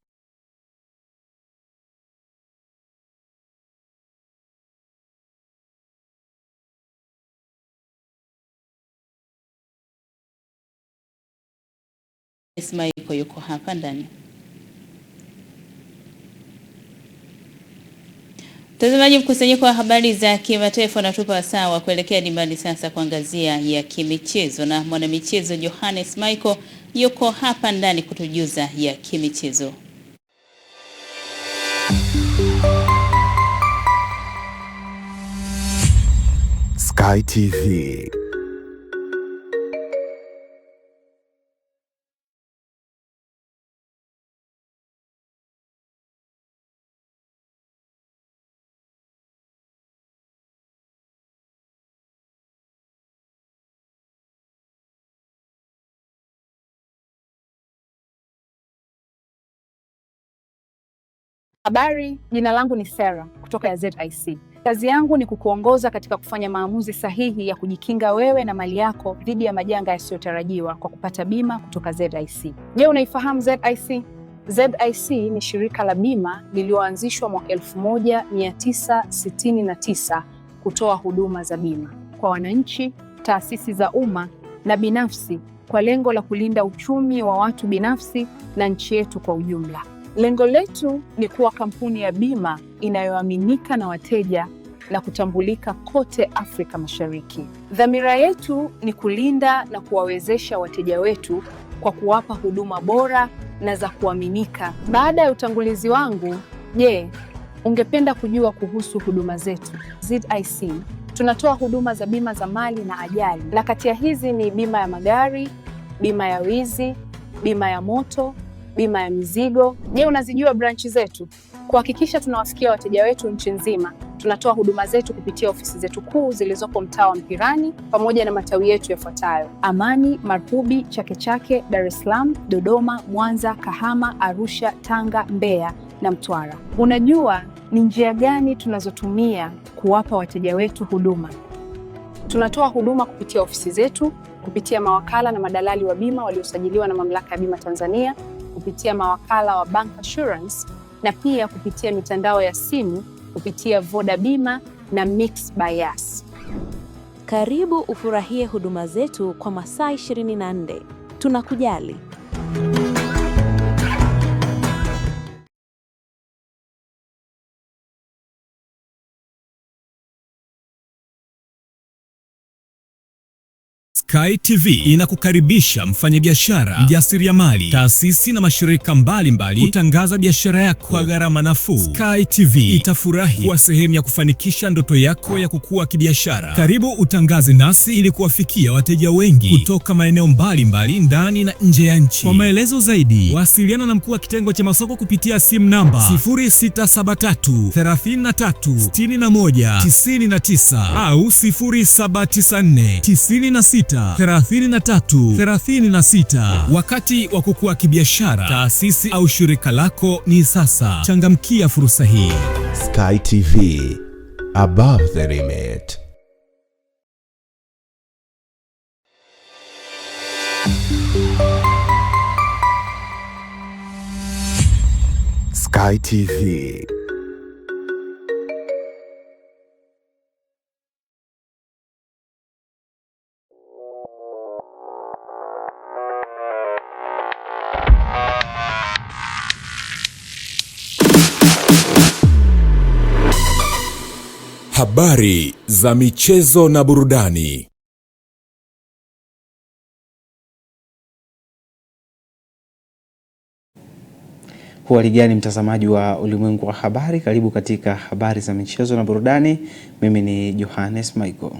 Ismaiko yuko hapa ndani. Mtazamaji, mkusanyiko wa habari za kimataifa unatupa sawa kuelekea dimbani sasa kuangazia ya kimichezo, na mwanamichezo Johannes Michael yuko hapa ndani kutujuza ya kimichezo. Sky TV. Habari, jina langu ni Sarah kutoka ya ZIC. Kazi yangu ni kukuongoza katika kufanya maamuzi sahihi ya kujikinga wewe na mali yako dhidi ya majanga yasiyotarajiwa kwa kupata bima kutoka ZIC. Je, unaifahamu ZIC? ZIC ni shirika la bima lililoanzishwa mwaka 1969 kutoa huduma za bima kwa wananchi, taasisi za umma na binafsi kwa lengo la kulinda uchumi wa watu binafsi na nchi yetu kwa ujumla. Lengo letu ni kuwa kampuni ya bima inayoaminika na wateja na kutambulika kote Afrika Mashariki. Dhamira yetu ni kulinda na kuwawezesha wateja wetu kwa kuwapa huduma bora na za kuaminika. Baada ya utangulizi wangu, je, ungependa kujua kuhusu huduma zetu? ZIC tunatoa huduma za bima za mali na ajali, na kati ya hizi ni bima ya magari, bima ya wizi, bima ya moto, bima ya mizigo. Je, unazijua branchi zetu? Kuhakikisha tunawafikia wateja wetu nchi nzima, tunatoa huduma zetu kupitia ofisi zetu kuu zilizopo mtaa wa Mpirani pamoja na matawi yetu yafuatayo: Amani, Marubi, Chake Chake, Dar es Salaam, Dodoma, Mwanza, Kahama, Arusha, Tanga, Mbeya na Mtwara. Unajua ni njia gani tunazotumia kuwapa wateja wetu huduma? Tunatoa huduma kupitia ofisi zetu, kupitia mawakala na madalali wa bima waliosajiliwa na Mamlaka ya Bima Tanzania, kupitia mawakala wa Bank Assurance, na pia kupitia mitandao ya simu kupitia Voda Bima na Mix by Yas. Karibu ufurahie huduma zetu kwa masaa 24. Tunakujali. Sky TV inakukaribisha mfanyabiashara, mjasiriamali, taasisi na mashirika mbalimbali kutangaza biashara yako kwa gharama nafuu. Sky TV itafurahi kuwa sehemu ya kufanikisha ndoto yako ya kukua kibiashara. Karibu utangaze nasi ili kuwafikia wateja wengi kutoka maeneo mbalimbali ndani na nje ya nchi. Kwa maelezo zaidi, wasiliana na mkuu wa kitengo cha masoko kupitia simu namba 0673 33 61 99 au 0794 96 3336. Wakati wa kukua kibiashara, taasisi au shirika lako ni sasa. Changamkia fursa hii. Sky TV, above the limit. Sky TV. Habari za michezo na burudani. Hali gani mtazamaji wa Ulimwengu wa Habari, karibu katika habari za michezo na burudani. Mimi ni Johannes Michael.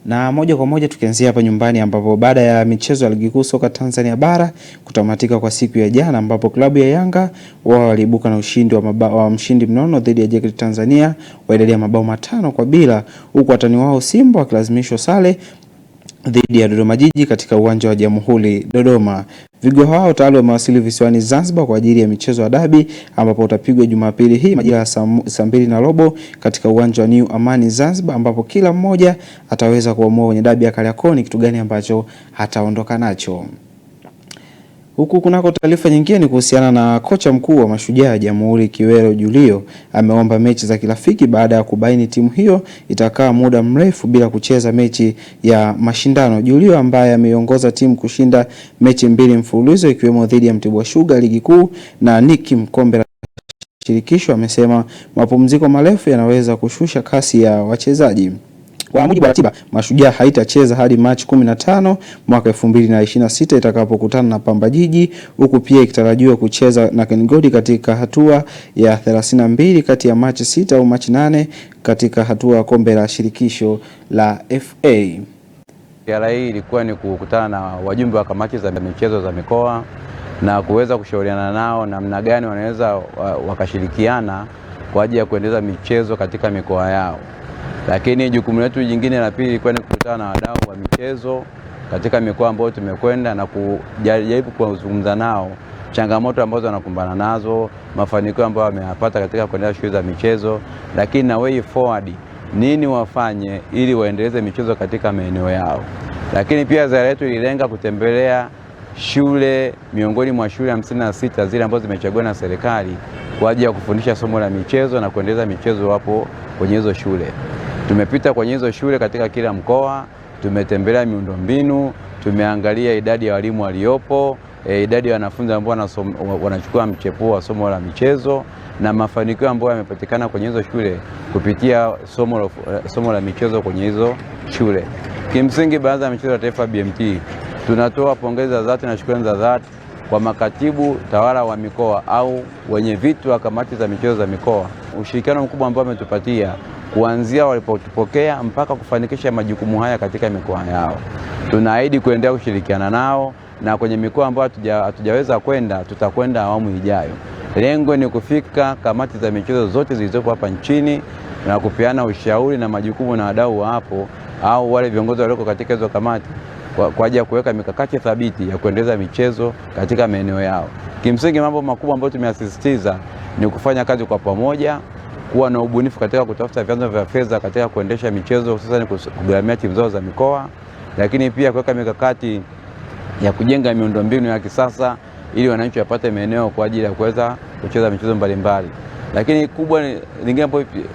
Na moja kwa moja tukianzia hapa nyumbani, ambapo baada ya michezo ya Ligi Kuu Soka Tanzania Bara kutamatika kwa siku ya jana, ambapo klabu ya Yanga wao waliibuka na ushindi wa mshindi mnono dhidi ya JKT Tanzania wa idadi ya mabao 5-0, huku watani wao Simba wakilazimishwa sare dhidi ya Dodoma Jiji katika uwanja wa Jamhuri Dodoma. Vigo hao tayari wamewasili visiwani Zanzibar kwa ajili ya michezo ya dabi, ambapo utapigwa Jumapili hii majira ya saa 2:30 katika uwanja wa New Amani Zanzibar, ambapo kila mmoja ataweza kuamua kwenye dabi ya Kariakoo ni kitu gani ambacho hataondoka nacho. Huku kunako taarifa nyingine ni kuhusiana na kocha mkuu wa Mashujaa Jamhuri Kiwero Julio ameomba mechi za kirafiki baada ya kubaini timu hiyo itakaa muda mrefu bila kucheza mechi ya mashindano. Julio ambaye ameongoza timu kushinda mechi 2 mfululizo ikiwemo dhidi ya Mtibwa Sugar Ligi Kuu na Nikim Kombe la Shirikisho, amesema mapumziko marefu yanaweza kushusha kasi ya wachezaji. Kwa mujibu wa ratiba, Mashujaa haitacheza hadi Machi 15 mwaka 2026 itakapokutana na Pamba Jiji, huku pia ikitarajiwa kucheza na Kengodi katika hatua ya 32 kati ya Machi 6 au Machi 8 katika hatua ya Kombe la Shirikisho la FA. Ziara hii ilikuwa ni kukutana na wajumbe wa kamati za michezo za mikoa na kuweza kushauriana nao namna gani wanaweza wakashirikiana kwa ajili ya kuendeleza michezo katika mikoa yao. Lakini jukumu letu jingine la pili ilikuwa ni kukutana na wadau wa michezo katika mikoa ambayo tumekwenda na kujaribu kuzungumza nao changamoto ambazo wanakumbana nazo, mafanikio ambayo wameyapata katika kuendelea shughuli za michezo, lakini na way forward nini wafanye ili waendeleze michezo katika maeneo yao. Lakini pia ziara yetu ililenga kutembelea shule miongoni mwa shule 56 zile ambazo zimechaguliwa na serikali kwa ajili ya kufundisha somo la michezo na kuendeleza michezo hapo kwenye hizo shule. Tumepita kwenye hizo shule katika kila mkoa, tumetembelea miundombinu, tumeangalia idadi ya walimu waliopo, idadi ya wanafunzi ambao wanachukua mchepuo wa somo la michezo na mafanikio ambayo yamepatikana kwenye hizo shule kupitia somo la michezo kwenye hizo shule. Kimsingi, Baraza la Michezo la Taifa BMT tunatoa pongezi za dhati na shukrani za dhati kwa makatibu tawala wa mikoa au wenye vitu wa kamati za michezo za mikoa. Ushirikiano mkubwa ambao wametupatia kuanzia walipotupokea mpaka kufanikisha majukumu haya katika mikoa yao. Tunaahidi kuendelea kushirikiana nao na kwenye mikoa ambayo hatujaweza kwenda tutakwenda awamu ijayo. Lengo ni kufika kamati za michezo zote zilizopo hapa nchini na kupeana ushauri na majukumu na wadau hapo au wale viongozi walioko katika hizo kamati kwa ajili ya kuweka mikakati thabiti ya kuendeleza michezo katika maeneo yao. Kimsingi, mambo makubwa ambayo tumeyasisitiza ni kufanya kazi kwa pamoja, kuwa na ubunifu katika kutafuta vyanzo vya fedha katika kuendesha michezo, hususan kugharamia timu zao za mikoa, lakini pia kuweka mikakati ya kujenga miundombinu ya kisasa ili wananchi wapate maeneo kwa ajili ya kuweza kucheza michezo mbalimbali. Lakini kubwa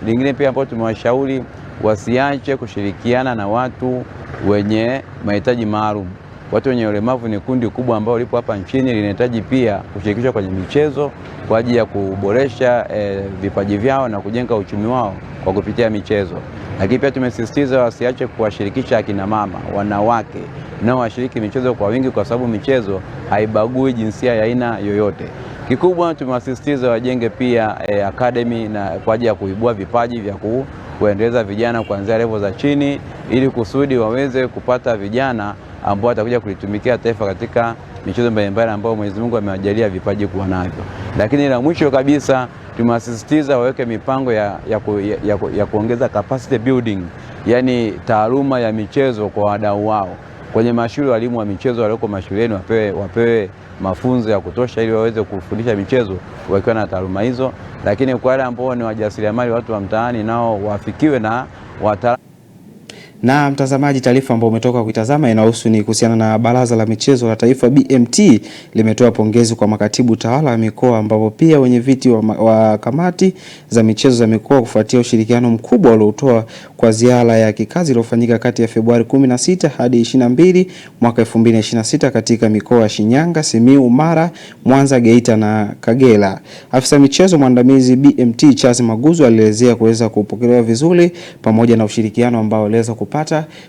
lingine pia ambapo tumewashauri wasiache kushirikiana na watu wenye mahitaji maalum. Watu wenye ulemavu ni kundi kubwa ambao lipo hapa nchini, linahitaji pia kushirikishwa kwenye michezo kwa ajili ya kuboresha vipaji vyao na kujenga uchumi wao kwa kupitia michezo. Lakini pia tumesisitiza wasiache kuwashirikisha akina mama, wanawake nao washiriki michezo kwa wingi, kwa sababu michezo haibagui jinsia ya aina yoyote. Kikubwa tumewasisitiza wajenge pia academy na kwa ajili ya kuibua vipaji vya kuendeleza vijana kuanzia level za chini, ili kusudi waweze kupata vijana ambao watakuja kulitumikia taifa katika michezo mbalimbali ambao Mwenyezi Mungu amewajalia vipaji kuwa navyo. Lakini la mwisho kabisa, tumewasisitiza waweke mipango ya kuongeza capacity building, yani taaluma ya michezo kwa wadau wao. Kwenye mashule, walimu wa michezo walioko mashuleni wapewe mafunzo ya kutosha ili waweze kufundisha michezo wakiwa na taaluma hizo. Lakini kwa wale ambao ni wajasiriamali, watu wa mtaani, nao wafikiwe na wataalamu. Na mtazamaji, taarifa ambayo umetoka kuitazama inahusu ni kuhusiana na Baraza la Michezo la Taifa BMT limetoa pongezi kwa makatibu tawala wa mikoa ambapo pia wenye viti wa kamati za michezo za mikoa kufuatia ushirikiano mkubwa waliotoa kwa ziara ya kikazi iliyofanyika kati ya Februari 16 hadi 22 mwaka 2026 katika mikoa ya Shinyanga, Simiyu, Mara, Mwanza, Geita na Kagera. Afisa michezo mwandamizi BMT Charles Maguzu alielezea kuweza kupokelewa vizuri pamoja na ushirikiano ambao waliweza kupata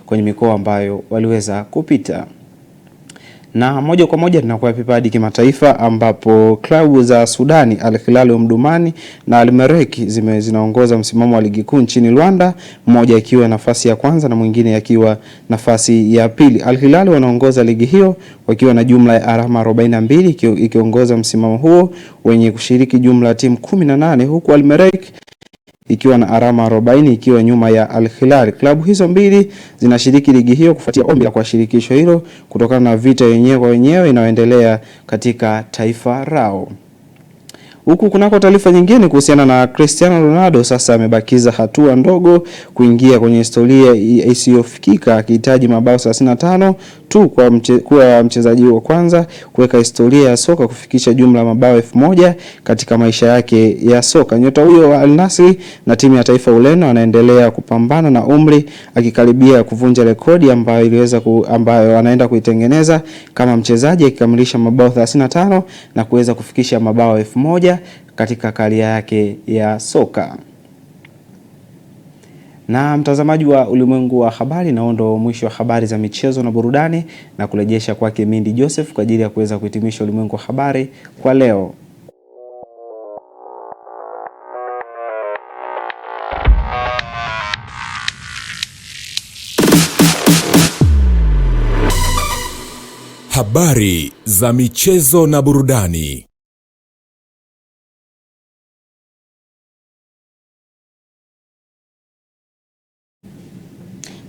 kwenye mikoa ambayo waliweza kupita. Na moja kwa moja tunakuwa hadi kimataifa ambapo klabu za Sudani Al Hilal Omdurman na Al Merrikh zinaongoza msimamo wa ligi kuu nchini Rwanda, mmoja ikiwa nafasi ya kwanza na mwingine akiwa nafasi ya pili. Al Hilal wanaongoza ligi hiyo wakiwa na jumla ya alama 42 ikiongoza msimamo huo wenye kushiriki jumla ya timu 18, huku Al Merrikh ikiwa na alama 40 ikiwa nyuma ya Al Hilal. Klabu hizo mbili zinashiriki ligi hiyo kufuatia ombi la kwa shirikisho hilo kutokana na vita yenyewe kwa wenyewe inayoendelea katika taifa lao. Huku kunako taarifa nyingine kuhusiana na Cristiano Ronaldo, sasa amebakiza hatua ndogo kuingia kwenye historia isiyofikika, akihitaji mabao 35 tu kwa mchezaji wa kwanza kuweka historia ya soka kufikisha jumla ya mabao 1000 katika maisha yake ya soka. Nyota huyo wa Al Nassr na timu ya taifa Ureno anaendelea kupambana na umri, akikaribia kuvunja rekodi ambayo anaenda kuitengeneza kama mchezaji, akikamilisha mabao 35 na kuweza kufikisha mabao 1000 katika karia yake ya soka. Na mtazamaji wa Ulimwengu wa Habari, naondo mwisho wa habari za michezo na burudani na kurejesha kwake Mindi Joseph kwa ajili ya kuweza kuhitimisha Ulimwengu wa Habari kwa leo. Habari za michezo na burudani.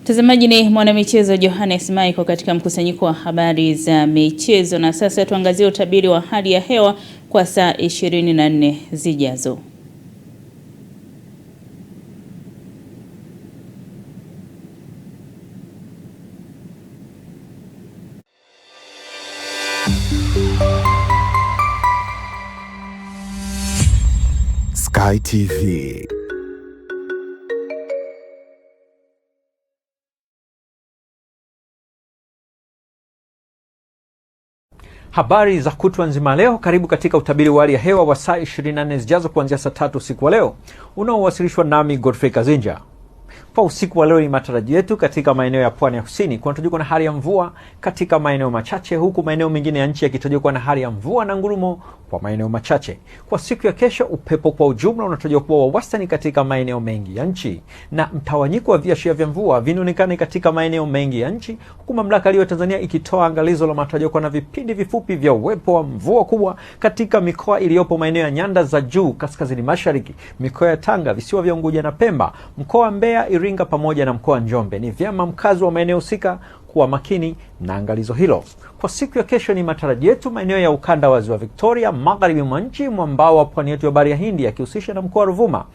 Mtazamaji, ni mwanamichezo Johannes Michael katika mkusanyiko wa habari za michezo, na sasa tuangazie utabiri wa hali ya hewa kwa saa 24 zijazo. Sky TV. Habari za kutwa nzima leo, karibu katika utabiri wa hali ya hewa wa saa 24 zijazo kuanzia saa 3 usiku wa leo, unaowasilishwa nami Godfrey Kazinja. Kwa usiku wa leo ni matarajio yetu katika maeneo ya pwani ya kusini kunatarajiwa na hali ya mvua katika maeneo machache, huku maeneo mengine ya nchi yakitarajiwa na hali ya mvua na ngurumo kwa maeneo machache. Kwa siku ya kesho, upepo kwa ujumla unatarajiwa kuwa wa wastani katika maeneo mengi ya nchi, na mtawanyiko wa viashiria vya mvua vinaonekana katika maeneo mengi ya nchi, huku mamlaka ya Tanzania ikitoa angalizo la matarajio kwa na vipindi vifupi vya uwepo wa mvua kubwa katika mikoa iliyopo maeneo ya nyanda za juu kaskazini mashariki, mikoa ya Tanga, visiwa vya Unguja na Pemba, mkoa wa Mbeya, Iringa pamoja na mkoa wa Njombe. Ni vyema mkazi wa maeneo husika kuwa makini na angalizo hilo. Kwa siku ya kesho ni matarajio yetu maeneo ya ukanda wa Ziwa Victoria, magharibi mwa nchi, mwambao wa pwani yetu ya Bahari ya Hindi yakihusisha na mkoa wa Ruvuma.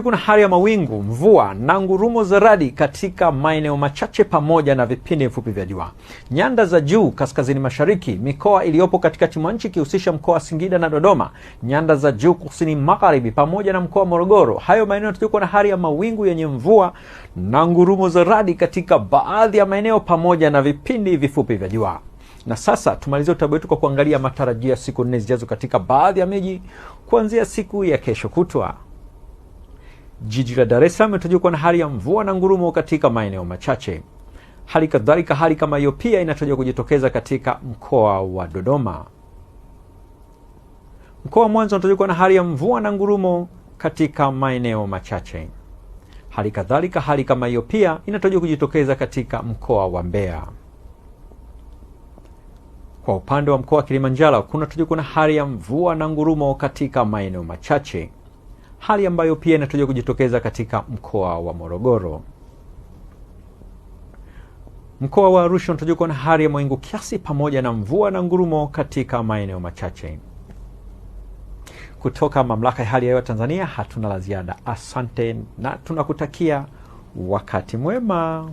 Kuna hali ya mawingu, mvua na ngurumo za radi katika maeneo machache pamoja na vipindi vifupi vya jua. Nyanda za juu kaskazini mashariki, mikoa iliyopo katikati mwa nchi ikihusisha mkoa wa Singida na Dodoma, nyanda za juu kusini magharibi pamoja na mkoa wa Morogoro. Hayo maeneo yatakuwa na hali ya mawingu yenye mvua na ngurumo za radi katika baadhi ya maeneo pamoja na vipindi vifupi vya jua. Na sasa tumalizie utabiri wetu kwa kuangalia matarajio ya siku 4 zijazo katika baadhi ya miji kuanzia siku ya kesho kutwa. Jiji la Dar es Salaam inatarajiwa kuwa na hali ya mvua na ngurumo katika maeneo machache. Hali kadhalika hali kama hiyo pia inatarajiwa kujitokeza katika mkoa wa Dodoma. Mkoa wa Mwanza unatarajiwa kuwa na hali ya mvua na ngurumo katika maeneo machache. Hali kadhalika hali kama hiyo pia inatarajiwa kujitokeza katika mkoa wa Mbeya. Kwa upande wa mkoa wa Kilimanjaro kunatarajiwa kuwa na hali ya mvua na ngurumo katika maeneo machache, hali ambayo pia inatarajiwa kujitokeza katika mkoa wa Morogoro. Mkoa wa Arusha unatarajiwa kuwa na hali ya mawingu kiasi pamoja na mvua na ngurumo katika maeneo machache. Kutoka mamlaka ya hali ya hewa Tanzania hatuna la ziada. Asante na tunakutakia wakati mwema.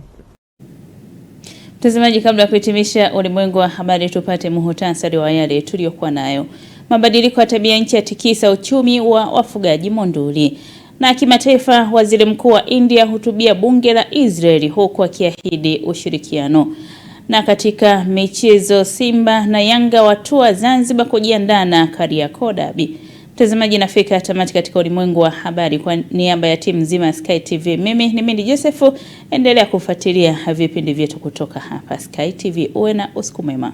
Mtazamaji, kabla ya kuhitimisha ulimwengu wa habari, tupate muhtasari wa yale tuliyokuwa nayo. Mabadiliko ya tabia nchi yatikisa uchumi wa wafugaji Monduli. Na kimataifa, waziri mkuu wa India hutubia bunge la Israeli huku akiahidi ushirikiano. Na katika michezo, Simba na Yanga watua Zanzibar kujiandaa na Kariakoo Derby. Mtazamaji, nafika tamati katika ulimwengu wa habari. Kwa niaba ya timu nzima ya Sky TV, mimi ni Mindy Joseph. Endelea kufuatilia vipindi vyetu kutoka hapa Sky TV. Uwe na usiku mwema.